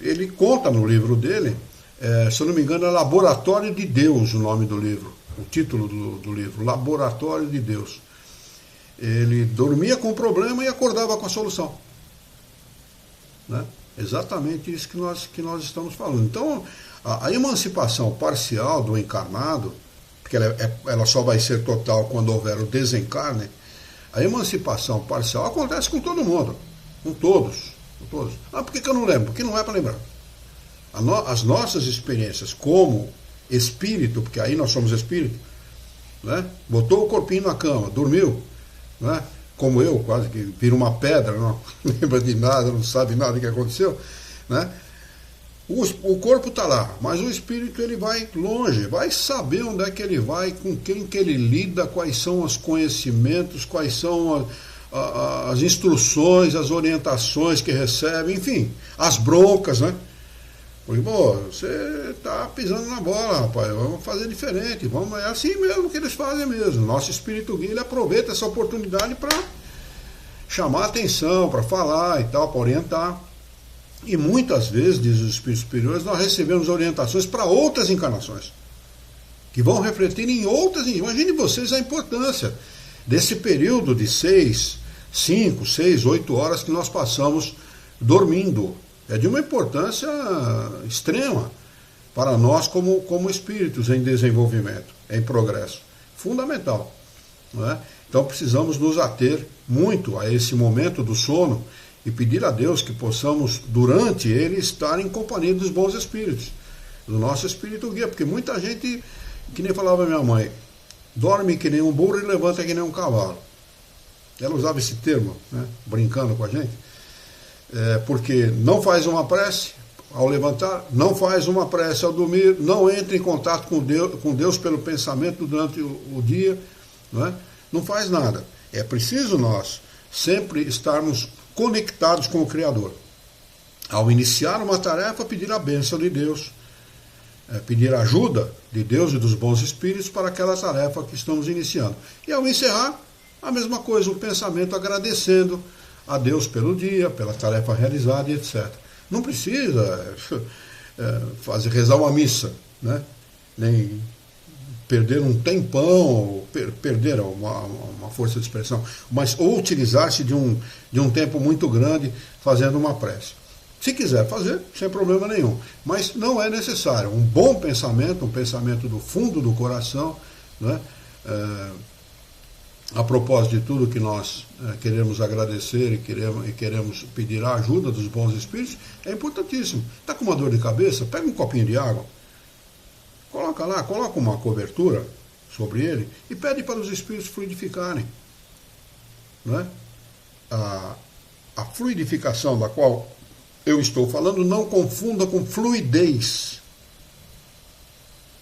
ele conta no livro dele, se eu não me engano, é Laboratório de Deus o nome do livro, o título do livro, Laboratório de Deus. Ele dormia com o problema e acordava com a solução. Né? Exatamente isso que nós estamos falando. Então, a emancipação parcial do encarnado, porque ela só vai ser total quando houver o desencarne, a emancipação parcial acontece com todo mundo, com todos. Por que eu não lembro? Porque não é para lembrar. As nossas experiências como espírito, porque aí nós somos espírito, né? Botou o corpinho na cama, dormiu, né? Como eu, quase que vira uma pedra, não lembra de nada, não sabe nada do que aconteceu, né? O corpo está lá, mas o espírito ele vai longe, vai saber onde é que ele vai, com quem que ele lida, quais são os conhecimentos, quais são as instruções, as orientações que recebe, enfim, as broncas, né? Porque, você está pisando na bola, rapaz, vamos fazer diferente, é assim mesmo que eles fazem mesmo. Nosso espírito guia, ele aproveita essa oportunidade para chamar atenção, para falar e tal, para orientar. E muitas vezes, diz os espíritos superiores, nós recebemos orientações para outras encarnações, que vão refletir em outras. Imagine vocês a importância desse período de 5, 6, 8 horas que nós passamos dormindo. É de uma importância extrema para nós como espíritos em desenvolvimento, em progresso. Fundamental. Não é? Então precisamos nos ater muito a esse momento do sono e pedir a Deus que possamos, durante ele, estar em companhia dos bons espíritos, do nosso espírito guia, porque muita gente, que nem falava minha mãe, dorme que nem um burro e levanta que nem um cavalo. Ela usava esse termo, né, brincando com a gente, porque não faz uma prece ao levantar, não faz uma prece ao dormir, não entra em contato com Deus pelo pensamento durante o dia, não faz nada. É preciso nós sempre estarmos conectados com o Criador. Ao iniciar uma tarefa, pedir a bênção de Deus, pedir a ajuda de Deus e dos bons espíritos para aquela tarefa que estamos iniciando. E ao encerrar, a mesma coisa, um pensamento agradecendo a Deus pelo dia, pela tarefa realizada e etc. Não precisa rezar uma missa, né? Nem perder um tempão, perder uma força de expressão, mas ou utilizar-se de um tempo muito grande fazendo uma prece. Se quiser fazer, sem problema nenhum, mas não é necessário. Um bom pensamento, um pensamento do fundo do coração, né? A propósito de tudo que nós queremos agradecer e queremos pedir a ajuda dos bons espíritos, é importantíssimo. Está com uma dor de cabeça? Pega um copinho de água, coloca lá, coloca uma cobertura sobre ele e pede para os espíritos fluidificarem. Né? A fluidificação da qual eu estou falando, não confunda com fluidez.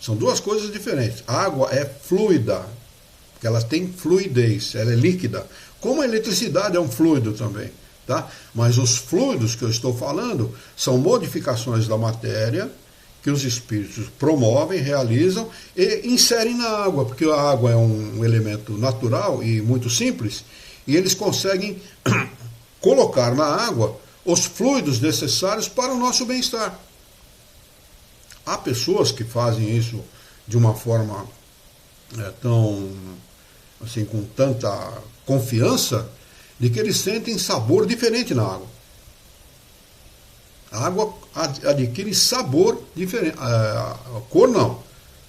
São duas coisas diferentes. A água é fluida, porque ela tem fluidez, ela é líquida. Como a eletricidade é um fluido também. Tá? Mas os fluidos que eu estou falando são modificações da matéria que os espíritos promovem, realizam e inserem na água, porque a água é um elemento natural e muito simples, e eles conseguem colocar na água os fluidos necessários para o nosso bem-estar. Há pessoas que fazem isso de uma forma tão, assim, com tanta confiança, de que eles sentem sabor diferente na água. A água adquire sabor diferente. A cor não.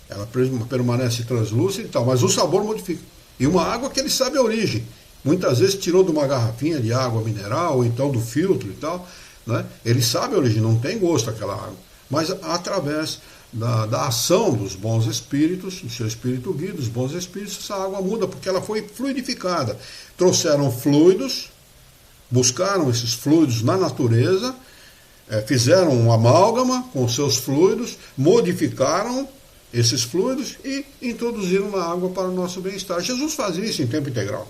Ela permanece translúcida e tal, mas o sabor modifica. E uma água que ele sabe a origem. Muitas vezes tirou de uma garrafinha de água mineral, ou então do filtro e tal, né? Ele sabe a origem, não tem gosto aquela água. Mas através da ação dos bons espíritos, do seu espírito guia, dos bons espíritos, essa água muda, porque ela foi fluidificada. Trouxeram fluidos, buscaram esses fluidos na natureza, fizeram um amálgama com os seus fluidos, modificaram esses fluidos e introduziram na água para o nosso bem-estar. Jesus fazia isso em tempo integral.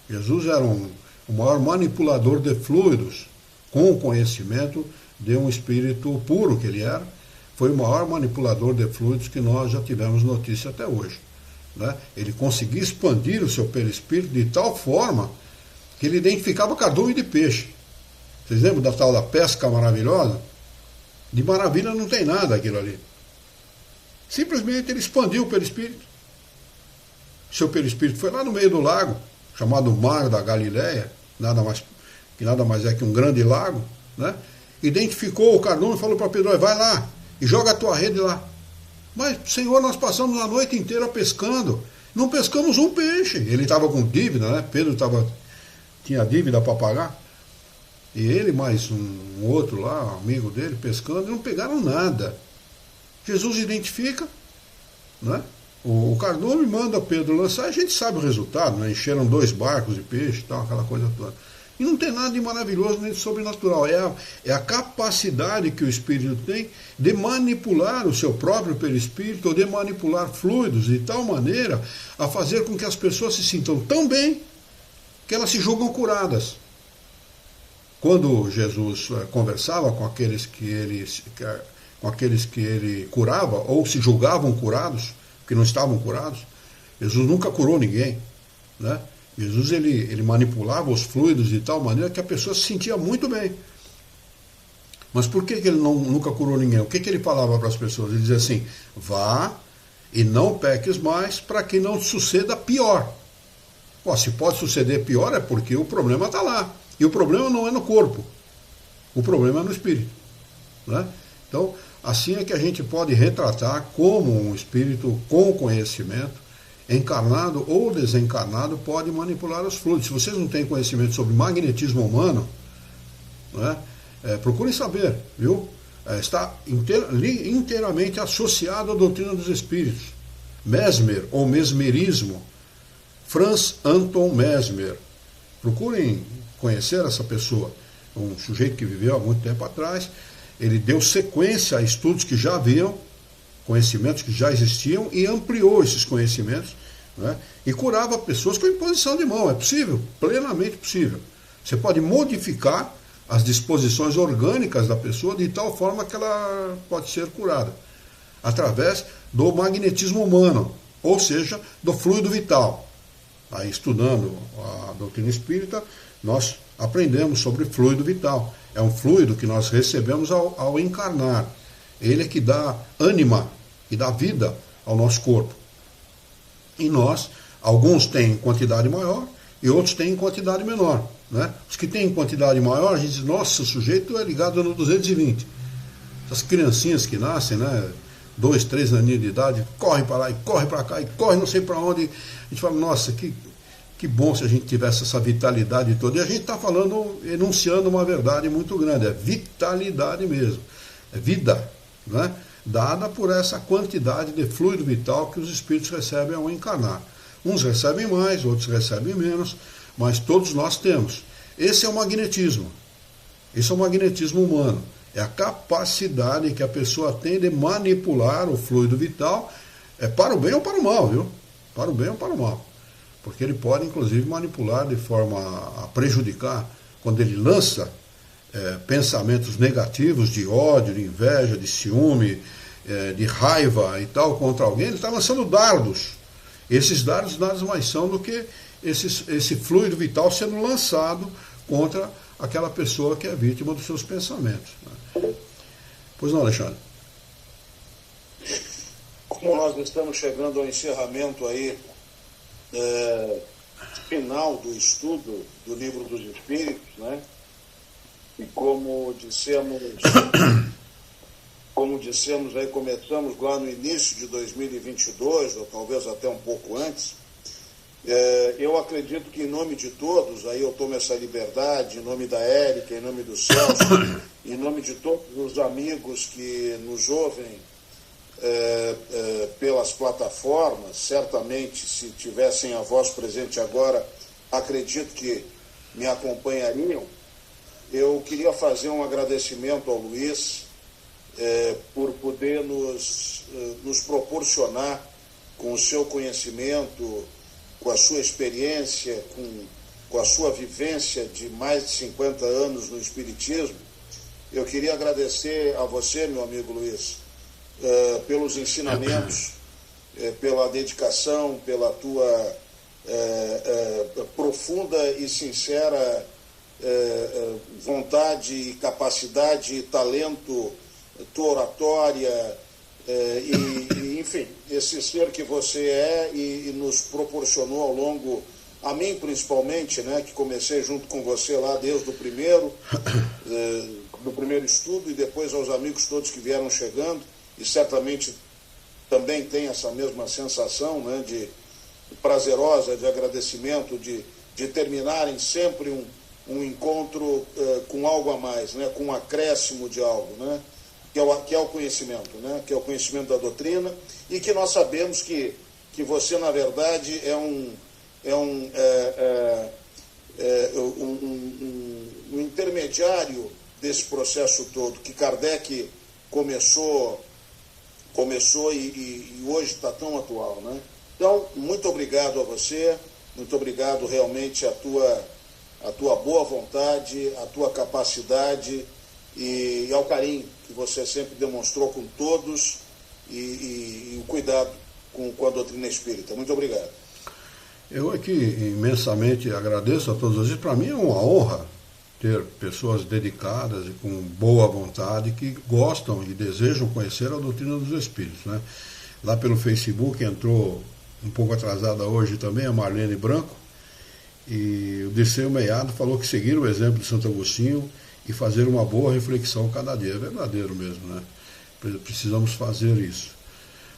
Jesus era o maior manipulador de fluidos, com o conhecimento de um espírito puro que ele era. Foi o maior manipulador de fluidos que nós já tivemos notícia até hoje. Né? Ele conseguia expandir o seu perispírito de tal forma que ele identificava cardume de peixe. Vocês lembram da tal da pesca maravilhosa? De maravilha não tem nada aquilo ali. Simplesmente ele expandiu o perispírito. Seu perispírito foi lá no meio do lago, chamado Mar da Galileia, que nada mais é que um grande lago, né? Identificou o cardume e falou para Pedro: vai lá e joga a tua rede lá. Mas, Senhor, nós passamos a noite inteira pescando, não pescamos um peixe. Ele estava com dívida, né? Pedro tinha dívida para pagar. E ele mais um outro lá, amigo dele, pescando, e não pegaram nada. Jesus identifica, né? O cardume manda Pedro lançar, e a gente sabe o resultado, né? Encheram 2 barcos de peixe e tal, aquela coisa toda. E não tem nada de maravilhoso nem de sobrenatural. É a capacidade que o espírito tem de manipular o seu próprio perispírito, ou de manipular fluidos de tal maneira a fazer com que as pessoas se sintam tão bem que elas se julgam curadas. Quando Jesus conversava com aqueles que ele curava, ou se julgavam curados, que não estavam curados, Jesus nunca curou ninguém, né? Jesus ele manipulava os fluidos de tal maneira que a pessoa se sentia muito bem. Mas por que ele nunca curou ninguém? O que ele falava para as pessoas? Ele dizia assim: vá e não peques mais para que não suceda pior. Pô, se pode suceder pior é porque o problema está lá. E o problema não é no corpo. O problema é no espírito. Né? Então, assim é que a gente pode retratar como um espírito com conhecimento, encarnado ou desencarnado, pode manipular os fluidos. Se vocês não têm conhecimento sobre magnetismo humano, né, procurem saber, viu? Está inteiramente associado à doutrina dos espíritos. Mesmer, ou mesmerismo, Franz Anton Mesmer. Procurem conhecer essa pessoa, um sujeito que viveu há muito tempo atrás. Ele deu sequência a estudos que já haviam, conhecimentos que já existiam, e ampliou esses conhecimentos, né, e curava pessoas com imposição de mão. É possível, plenamente possível. Você pode modificar as disposições orgânicas da pessoa de tal forma que ela pode ser curada, através do magnetismo humano, ou seja, do fluido vital. Aí, estudando a doutrina espírita, nós aprendemos sobre fluido vital. É um fluido que nós recebemos ao encarnar. Ele é que dá ânima, que dá vida ao nosso corpo. E nós, alguns têm em quantidade maior e outros têm em quantidade menor. Né? Os que têm em quantidade maior, a gente diz: nossa, o sujeito é ligado no 220. Essas criancinhas que nascem, né, 2, 3 aninhos de idade, corre para lá e corre para cá e corre não sei para onde. A gente fala: nossa, que bom se a gente tivesse essa vitalidade toda. E a gente está falando, enunciando uma verdade muito grande. É vitalidade mesmo. É vida, né, dada por essa quantidade de fluido vital que os espíritos recebem ao encarnar. Uns recebem mais, outros recebem menos, mas todos nós temos. Esse é o magnetismo. Esse é o magnetismo humano. É a capacidade que a pessoa tem de manipular o fluido vital, para o bem ou para o mal, viu? Para o bem ou para o mal. Porque ele pode, inclusive, manipular de forma a prejudicar, quando ele lança pensamentos negativos de ódio, de inveja, de ciúme, de raiva e tal contra alguém. Ele está lançando dardos. Esses dardos nada mais são do que esse fluido vital sendo lançado contra aquela pessoa que é vítima dos seus pensamentos. Pois não, Alexandre? Como nós estamos chegando ao encerramento aí, final do estudo do Livro dos Espíritos, né? E como dissemos aí, começamos lá no início de 2022, ou talvez até um pouco antes. Eu acredito que, em nome de todos, aí eu tomo essa liberdade, em nome da Érica, em nome do Celso, em nome de todos os amigos que nos ouvem pelas plataformas. Certamente, se tivessem a voz presente agora, acredito que me acompanhariam. Eu queria fazer um agradecimento ao Luiz por poder nos proporcionar, com o seu conhecimento, com a sua experiência, com a sua vivência de mais de 50 anos no Espiritismo. Eu queria agradecer a você, meu amigo Luiz, pelos ensinamentos, pela dedicação, pela tua profunda e sincera vontade e capacidade e talento, tua oratória, e enfim, esse ser que você é e nos proporcionou ao longo, a mim principalmente, né, que comecei junto com você lá desde o primeiro, do primeiro estudo, e depois aos amigos todos que vieram chegando, e certamente também tem essa mesma sensação, né, de prazerosa, de agradecimento, de terminarem sempre um encontro com algo a mais, né, com um acréscimo de algo, né, que é o conhecimento, né, que é o conhecimento da doutrina, e que nós sabemos que você, na verdade, é um intermediário desse processo todo, que Kardec começou e hoje está tão atual, né? Então, muito obrigado a você, muito obrigado realmente a tua boa vontade, a tua capacidade e ao carinho que você sempre demonstrou com todos e o cuidado com a doutrina espírita. Muito obrigado. Eu aqui imensamente agradeço a todos vocês. Para mim é uma honra ter pessoas dedicadas e com boa vontade que gostam e desejam conhecer a doutrina dos Espíritos, né? Lá pelo Facebook entrou um pouco atrasada hoje também a Marlene Branco, e o Dirceu Meiado falou que seguir o exemplo de Santo Agostinho e fazer uma boa reflexão cada dia. É verdadeiro mesmo, né? Precisamos fazer isso.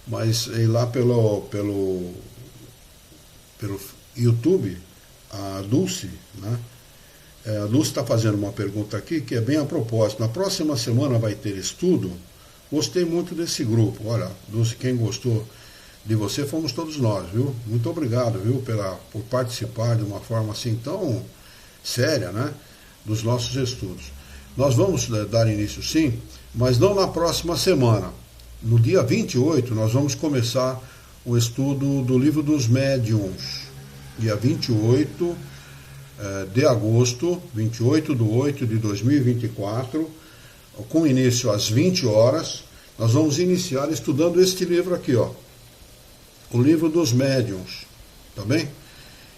Mas lá pelo YouTube, a Dulce, né? A Dulce está fazendo uma pergunta aqui que é bem a propósito. Na próxima semana vai ter estudo. Gostei muito desse grupo. Olha, Dulce, quem gostou de você fomos todos nós, viu? Muito obrigado, viu, por participar de uma forma assim tão séria, né, dos nossos estudos. Nós vamos dar início, sim, mas não na próxima semana. No dia 28, nós vamos começar o estudo do Livro dos Médiuns. Dia 28 de agosto, 28 de 8 de 2024, com início às 20 horas, nós vamos iniciar estudando este livro aqui, ó, o Livro dos Médiuns, tá bem?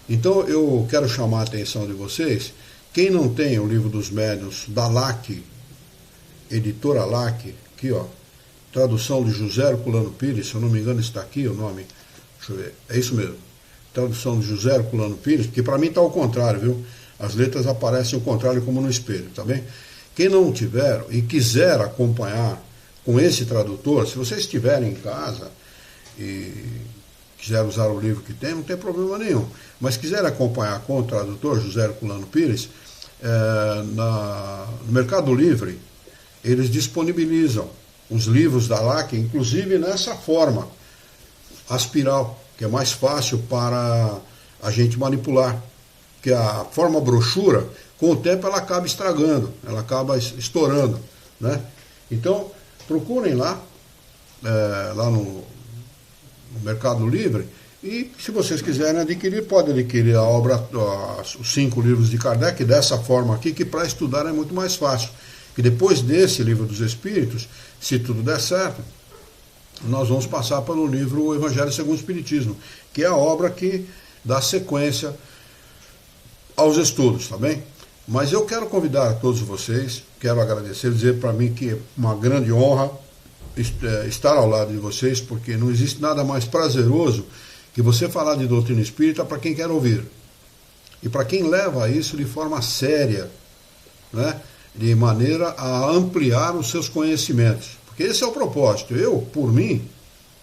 Então eu quero chamar a atenção de vocês, quem não tem o Livro dos Médiuns da LAC, editora LAC, aqui ó, tradução de José Herculano Pires, se eu não me engano está aqui o nome, deixa eu ver, é isso mesmo, tradução de José Herculano Pires, que para mim está ao contrário, viu? As letras aparecem ao contrário como no espelho, tá bem? Quem não tiver e quiser acompanhar com esse tradutor, se vocês estiverem em casa e quiser usar o livro que tem, não tem problema nenhum. Mas quiser acompanhar com o tradutor José Herculano Pires, no Mercado Livre, eles disponibilizam os livros da LAC, inclusive nessa forma, a espiral, que é mais fácil para a gente manipular. Que a forma brochura, com o tempo ela acaba estragando, ela acaba estourando, né? Então, procurem lá no Mercado Livre, e se vocês quiserem adquirir, podem adquirir a obra, os 5 livros de Kardec, dessa forma aqui, que para estudar é muito mais fácil. Que depois desse Livro dos Espíritos, se tudo der certo, nós vamos passar pelo livro O Evangelho segundo o Espiritismo, que é a obra que dá sequência aos estudos, tá bem? Mas eu quero convidar a todos vocês, quero agradecer, dizer para mim que é uma grande honra estar ao lado de vocês, porque não existe nada mais prazeroso que você falar de doutrina espírita para quem quer ouvir. E para quem leva isso de forma séria, né? De maneira a ampliar os seus conhecimentos. Porque esse é o propósito. Eu, por mim,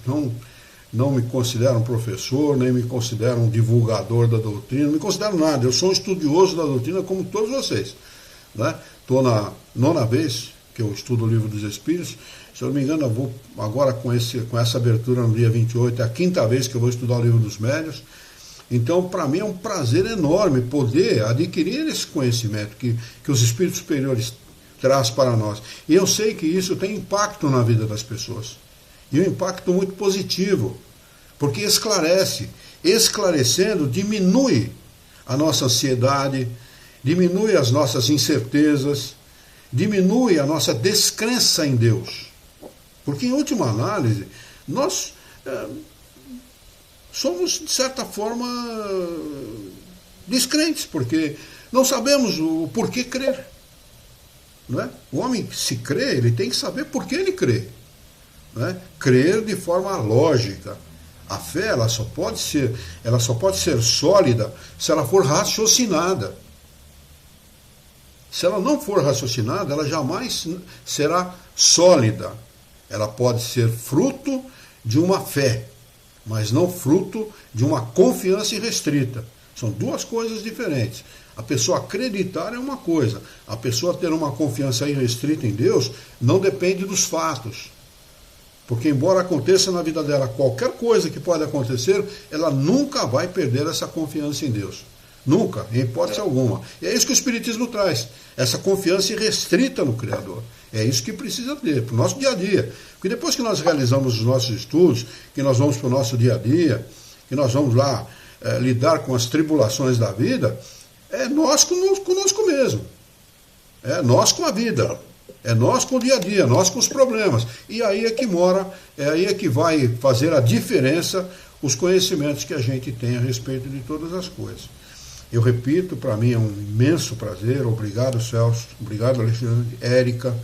não me considero um professor, nem me considero um divulgador da doutrina, não me considero nada. Eu sou um estudioso da doutrina como todos vocês, né? Estou na 9ª vez que eu estudo o Livro dos Espíritos. Se eu não me engano, eu vou agora com essa abertura no dia 28, é a 5ª vez que eu vou estudar o Livro dos Médiuns. Então, para mim é um prazer enorme poder adquirir esse conhecimento que os Espíritos Superiores trazem para nós. E eu sei que isso tem impacto na vida das pessoas. E um impacto muito positivo, porque esclarece. Esclarecendo, diminui a nossa ansiedade, diminui as nossas incertezas, diminui a nossa descrença em Deus. Porque, em última análise, nós somos, de certa forma, descrentes, porque não sabemos o porquê crer. Não é? O homem, se crê, ele tem que saber por que ele crê. Não é? Crer de forma lógica. A fé ela só pode ser sólida se ela for raciocinada. Se ela não for raciocinada, ela jamais será sólida. Ela pode ser fruto de uma fé, mas não fruto de uma confiança irrestrita. São duas coisas diferentes. A pessoa acreditar é uma coisa, a pessoa ter uma confiança irrestrita em Deus não depende dos fatos. Porque embora aconteça na vida dela qualquer coisa que pode acontecer, ela nunca vai perder essa confiança em Deus. Nunca, em hipótese alguma. E é isso que o Espiritismo traz, essa confiança irrestrita no Criador. É isso que precisa ter, para o nosso dia a dia. Porque depois que nós realizamos os nossos estudos, que nós vamos para o nosso dia a dia, que nós vamos lá lidar com as tribulações da vida, é nós conosco mesmo. É nós com a vida. É nós com o dia a dia, nós com os problemas. E aí é que mora, é aí é que vai fazer a diferença os conhecimentos que a gente tem a respeito de todas as coisas. Eu repito, para mim é um imenso prazer. Obrigado, Celso. Obrigado, Alexandre, Érica.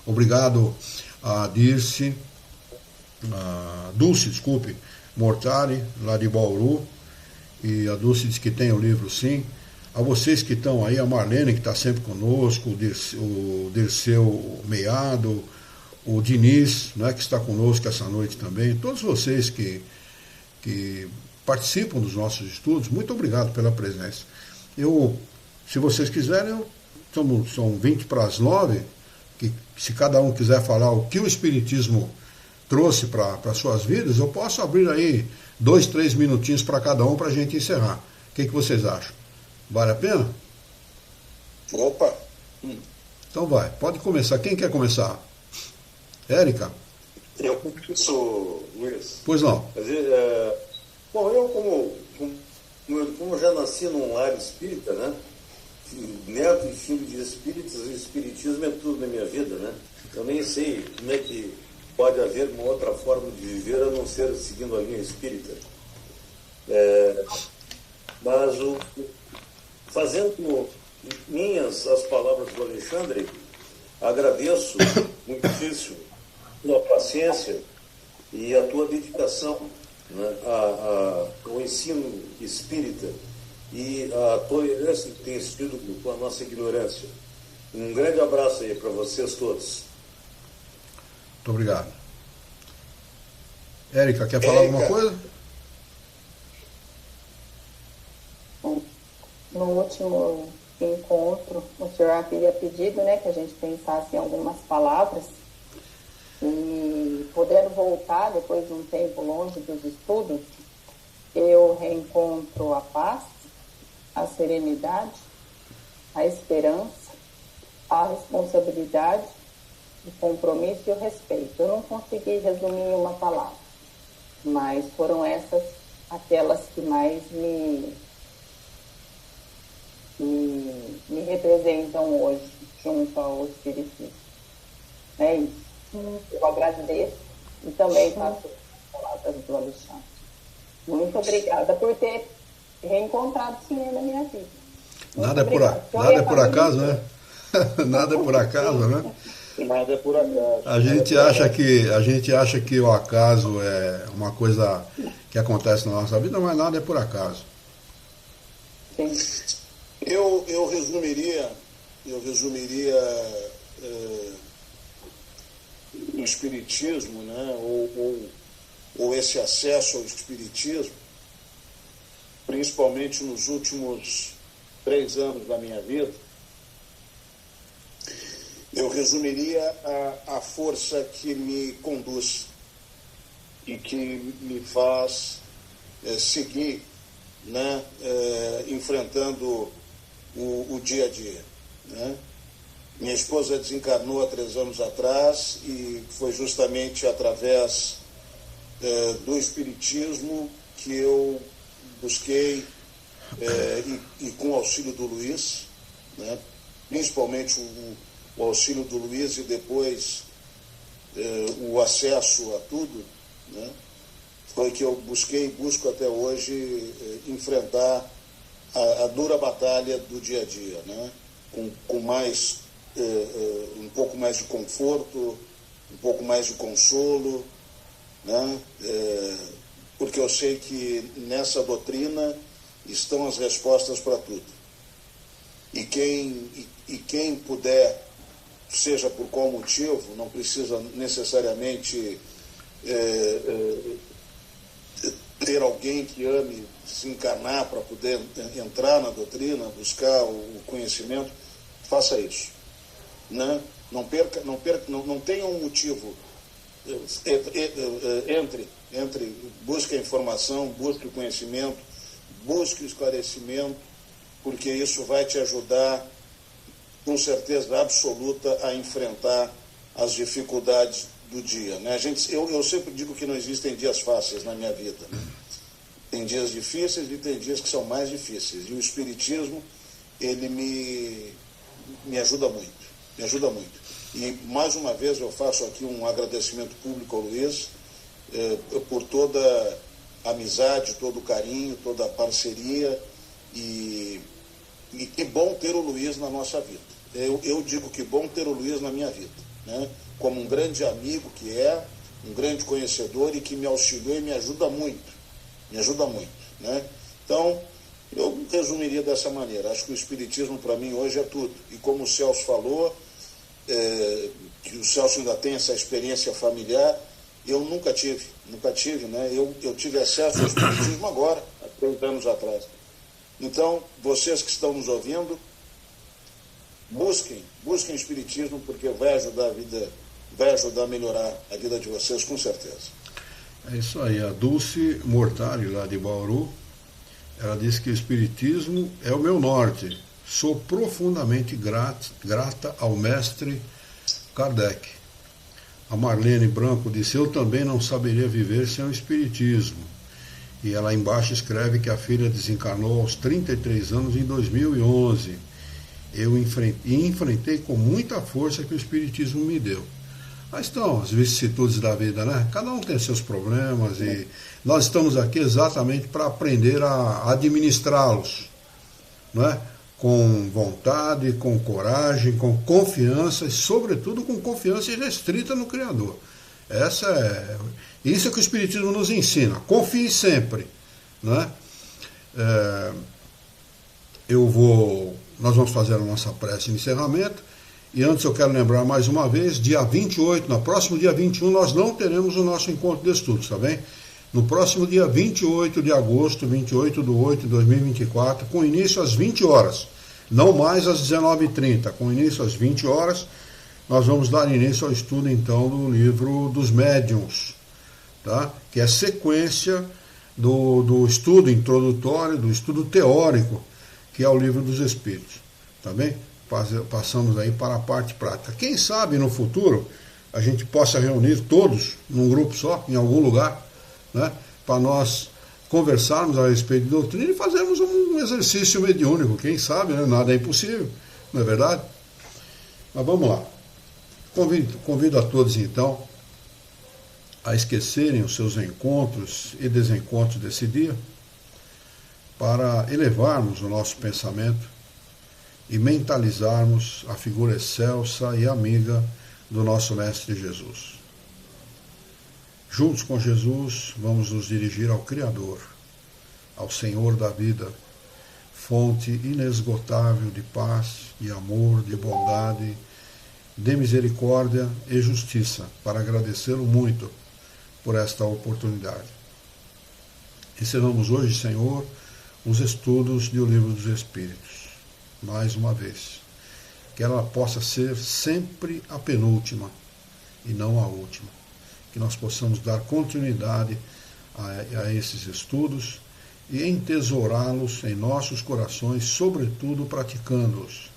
Obrigado a Dirce, a Dulce, desculpe, Mortari, lá de Bauru. E a Dulce diz que tem o livro, sim. A vocês que estão aí, a Marlene, que está sempre conosco, o Dirceu Meiado, o Diniz, né, que está conosco essa noite também, todos vocês que participam dos nossos estudos, muito obrigado pela presença. Se vocês quiserem, são 20 para as 9, que se cada um quiser falar o que o Espiritismo trouxe para as suas vidas, eu posso abrir aí 2, 3 minutinhos para cada um para a gente encerrar. O que vocês acham? Vale a pena? Opa! Então vai, pode começar. Quem quer começar? Érica? Eu começo, Luiz. Pois não. Bom, eu como já nasci num lar espírita, né? Neto e filho de espíritas, o espiritismo é tudo na minha vida, né? Eu nem sei como é que pode haver uma outra forma de viver a não ser seguindo a linha espírita. Mas fazendo minhas as palavras do Alexandre, agradeço muitíssimo a tua paciência e a tua dedicação, né, ao ensino espírita e a tolerância que tem sido com a nossa ignorância. Um grande abraço aí para vocês todos. Muito obrigado. Érica, quer falar alguma coisa? No último encontro, o senhor havia pedido, né, que a gente pensasse em algumas palavras, e podendo voltar depois de um tempo longe dos estudos, eu reencontro a paz, a serenidade, a esperança, a responsabilidade, o compromisso e o respeito. Eu não consegui resumir em uma palavra, mas foram essas aquelas que mais me representam hoje, junto ao Espiritismo. É isso. Eu agradeço e também faço as palavras do Alexandre. Muito obrigada por ter reencontrado o senhor na minha vida. Nada é por acaso, né? Nada é por acaso, né? Nada é por acaso. A gente acha que o acaso é uma coisa que acontece na nossa vida, mas nada é por acaso. Sim. Eu resumiria o Espiritismo, né, ou esse acesso ao Espiritismo, principalmente nos últimos 3 anos da minha vida, eu resumiria a força que me conduz e que me faz seguir, né, enfrentando o dia a dia, né? Minha esposa desencarnou há 3 anos atrás e foi justamente através do Espiritismo que eu busquei, e com o auxílio do Luiz, né, principalmente o auxílio do Luiz e depois o acesso a tudo, né, foi que eu busquei e busco até hoje enfrentar a dura batalha do dia a dia, né, com mais um pouco mais de conforto, um pouco mais de consolo, né, porque eu sei que nessa doutrina estão as respostas para tudo. E quem puder, seja por qual motivo, não precisa necessariamente ter alguém que ame desencarnar para poder entrar na doutrina, buscar o conhecimento, faça isso, né? Não tenha um motivo, entre, busque a informação, busque o conhecimento, busque o esclarecimento, porque isso vai te ajudar com certeza absoluta a enfrentar as dificuldades do dia, né? Eu sempre digo que não existem dias fáceis na minha vida, né? Tem dias difíceis e tem dias que são mais difíceis, e o Espiritismo ele me ajuda muito, E, mais uma vez, eu faço aqui um agradecimento público ao Luiz por toda a amizade, todo o carinho, toda a parceria, e que bom ter o Luiz na nossa vida. Eu digo que bom ter o Luiz na minha vida, né? Como um grande amigo que é, um grande conhecedor e que me auxiliou e me ajuda muito, né? Então, eu resumiria dessa maneira. Acho que o Espiritismo para mim hoje é tudo. E como o Celso falou, que o Celso ainda tem essa experiência familiar, eu nunca tive, né? Eu tive acesso ao Espiritismo agora, há 30 anos atrás. Então, vocês que estão nos ouvindo, busquem o Espiritismo, porque vai ajudar a vida, vai ajudar a melhorar a vida de vocês, com certeza. É isso aí. A Dulce Mortari, lá de Bauru, ela disse que o Espiritismo é o meu norte. Sou profundamente grata ao mestre Kardec. A Marlene Branco disse: eu também não saberia viver sem o Espiritismo. E ela embaixo escreve que a filha desencarnou aos 33 anos em 2011. Eu enfrentei com muita força que o Espiritismo me deu. Mas estão as vicissitudes da vida, né? Cada um tem seus problemas e nós estamos aqui exatamente para aprender a administrá-los, não é? Com vontade, com coragem, com confiança e, sobretudo, com confiança irrestrita no Criador. Isso é que o Espiritismo nos ensina. Confie sempre, né? Nós vamos fazer a nossa prece de encerramento. E antes eu quero lembrar mais uma vez, dia 28, no próximo dia 21, nós não teremos o nosso encontro de estudos, tá bem? No próximo dia 28 de agosto, 28/8/2024, com início às 20 horas, não mais às 19h30, com início às 20 horas, nós vamos dar início ao estudo, então, do livro dos médiuns, tá? Que é sequência do estudo introdutório, do estudo teórico, que é o livro dos Espíritos, tá bem? Passamos aí para a parte prática. Quem sabe no futuro a gente possa reunir todos num grupo só, em algum lugar, né, para nós conversarmos a respeito de doutrina e fazermos um exercício mediúnico. Quem sabe, né? Nada é impossível, não é verdade? Mas vamos lá. Convido a todos, então, a esquecerem os seus encontros e desencontros desse dia, para elevarmos o nosso pensamento e mentalizarmos a figura excelsa e amiga do nosso Mestre Jesus. Juntos com Jesus, vamos nos dirigir ao Criador, ao Senhor da vida, fonte inesgotável de paz, de amor, de bondade, de misericórdia e justiça, para agradecê-lo muito por esta oportunidade. Encerramos hoje, Senhor, os estudos do Livro dos Espíritos. Mais uma vez, que ela possa ser sempre a penúltima e não a última. Que nós possamos dar continuidade a esses estudos e entesourá-los em nossos corações, sobretudo praticando-os,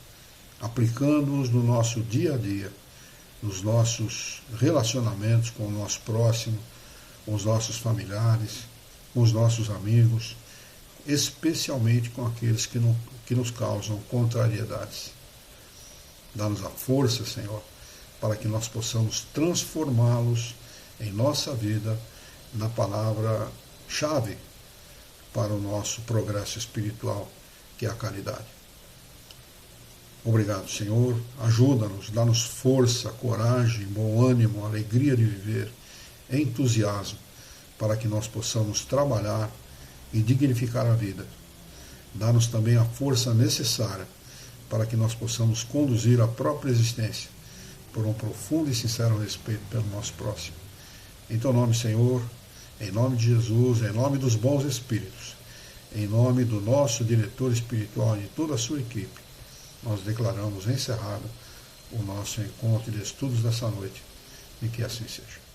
aplicando-os no nosso dia a dia, nos nossos relacionamentos com o nosso próximo, com os nossos familiares, com os nossos amigos, especialmente com aqueles que nos causam contrariedades. Dá-nos a força, Senhor, para que nós possamos transformá-los em nossa vida na palavra-chave para o nosso progresso espiritual, que é a caridade. Obrigado, Senhor. Ajuda-nos, dá-nos força, coragem, bom ânimo, alegria de viver, entusiasmo, para que nós possamos trabalhar e dignificar a vida. Dá-nos também a força necessária para que nós possamos conduzir a própria existência por um profundo e sincero respeito pelo nosso próximo. Em teu nome, Senhor, em nome de Jesus, em nome dos bons espíritos, em nome do nosso diretor espiritual e de toda a sua equipe, nós declaramos encerrado o nosso encontro de estudos dessa noite, e que assim seja.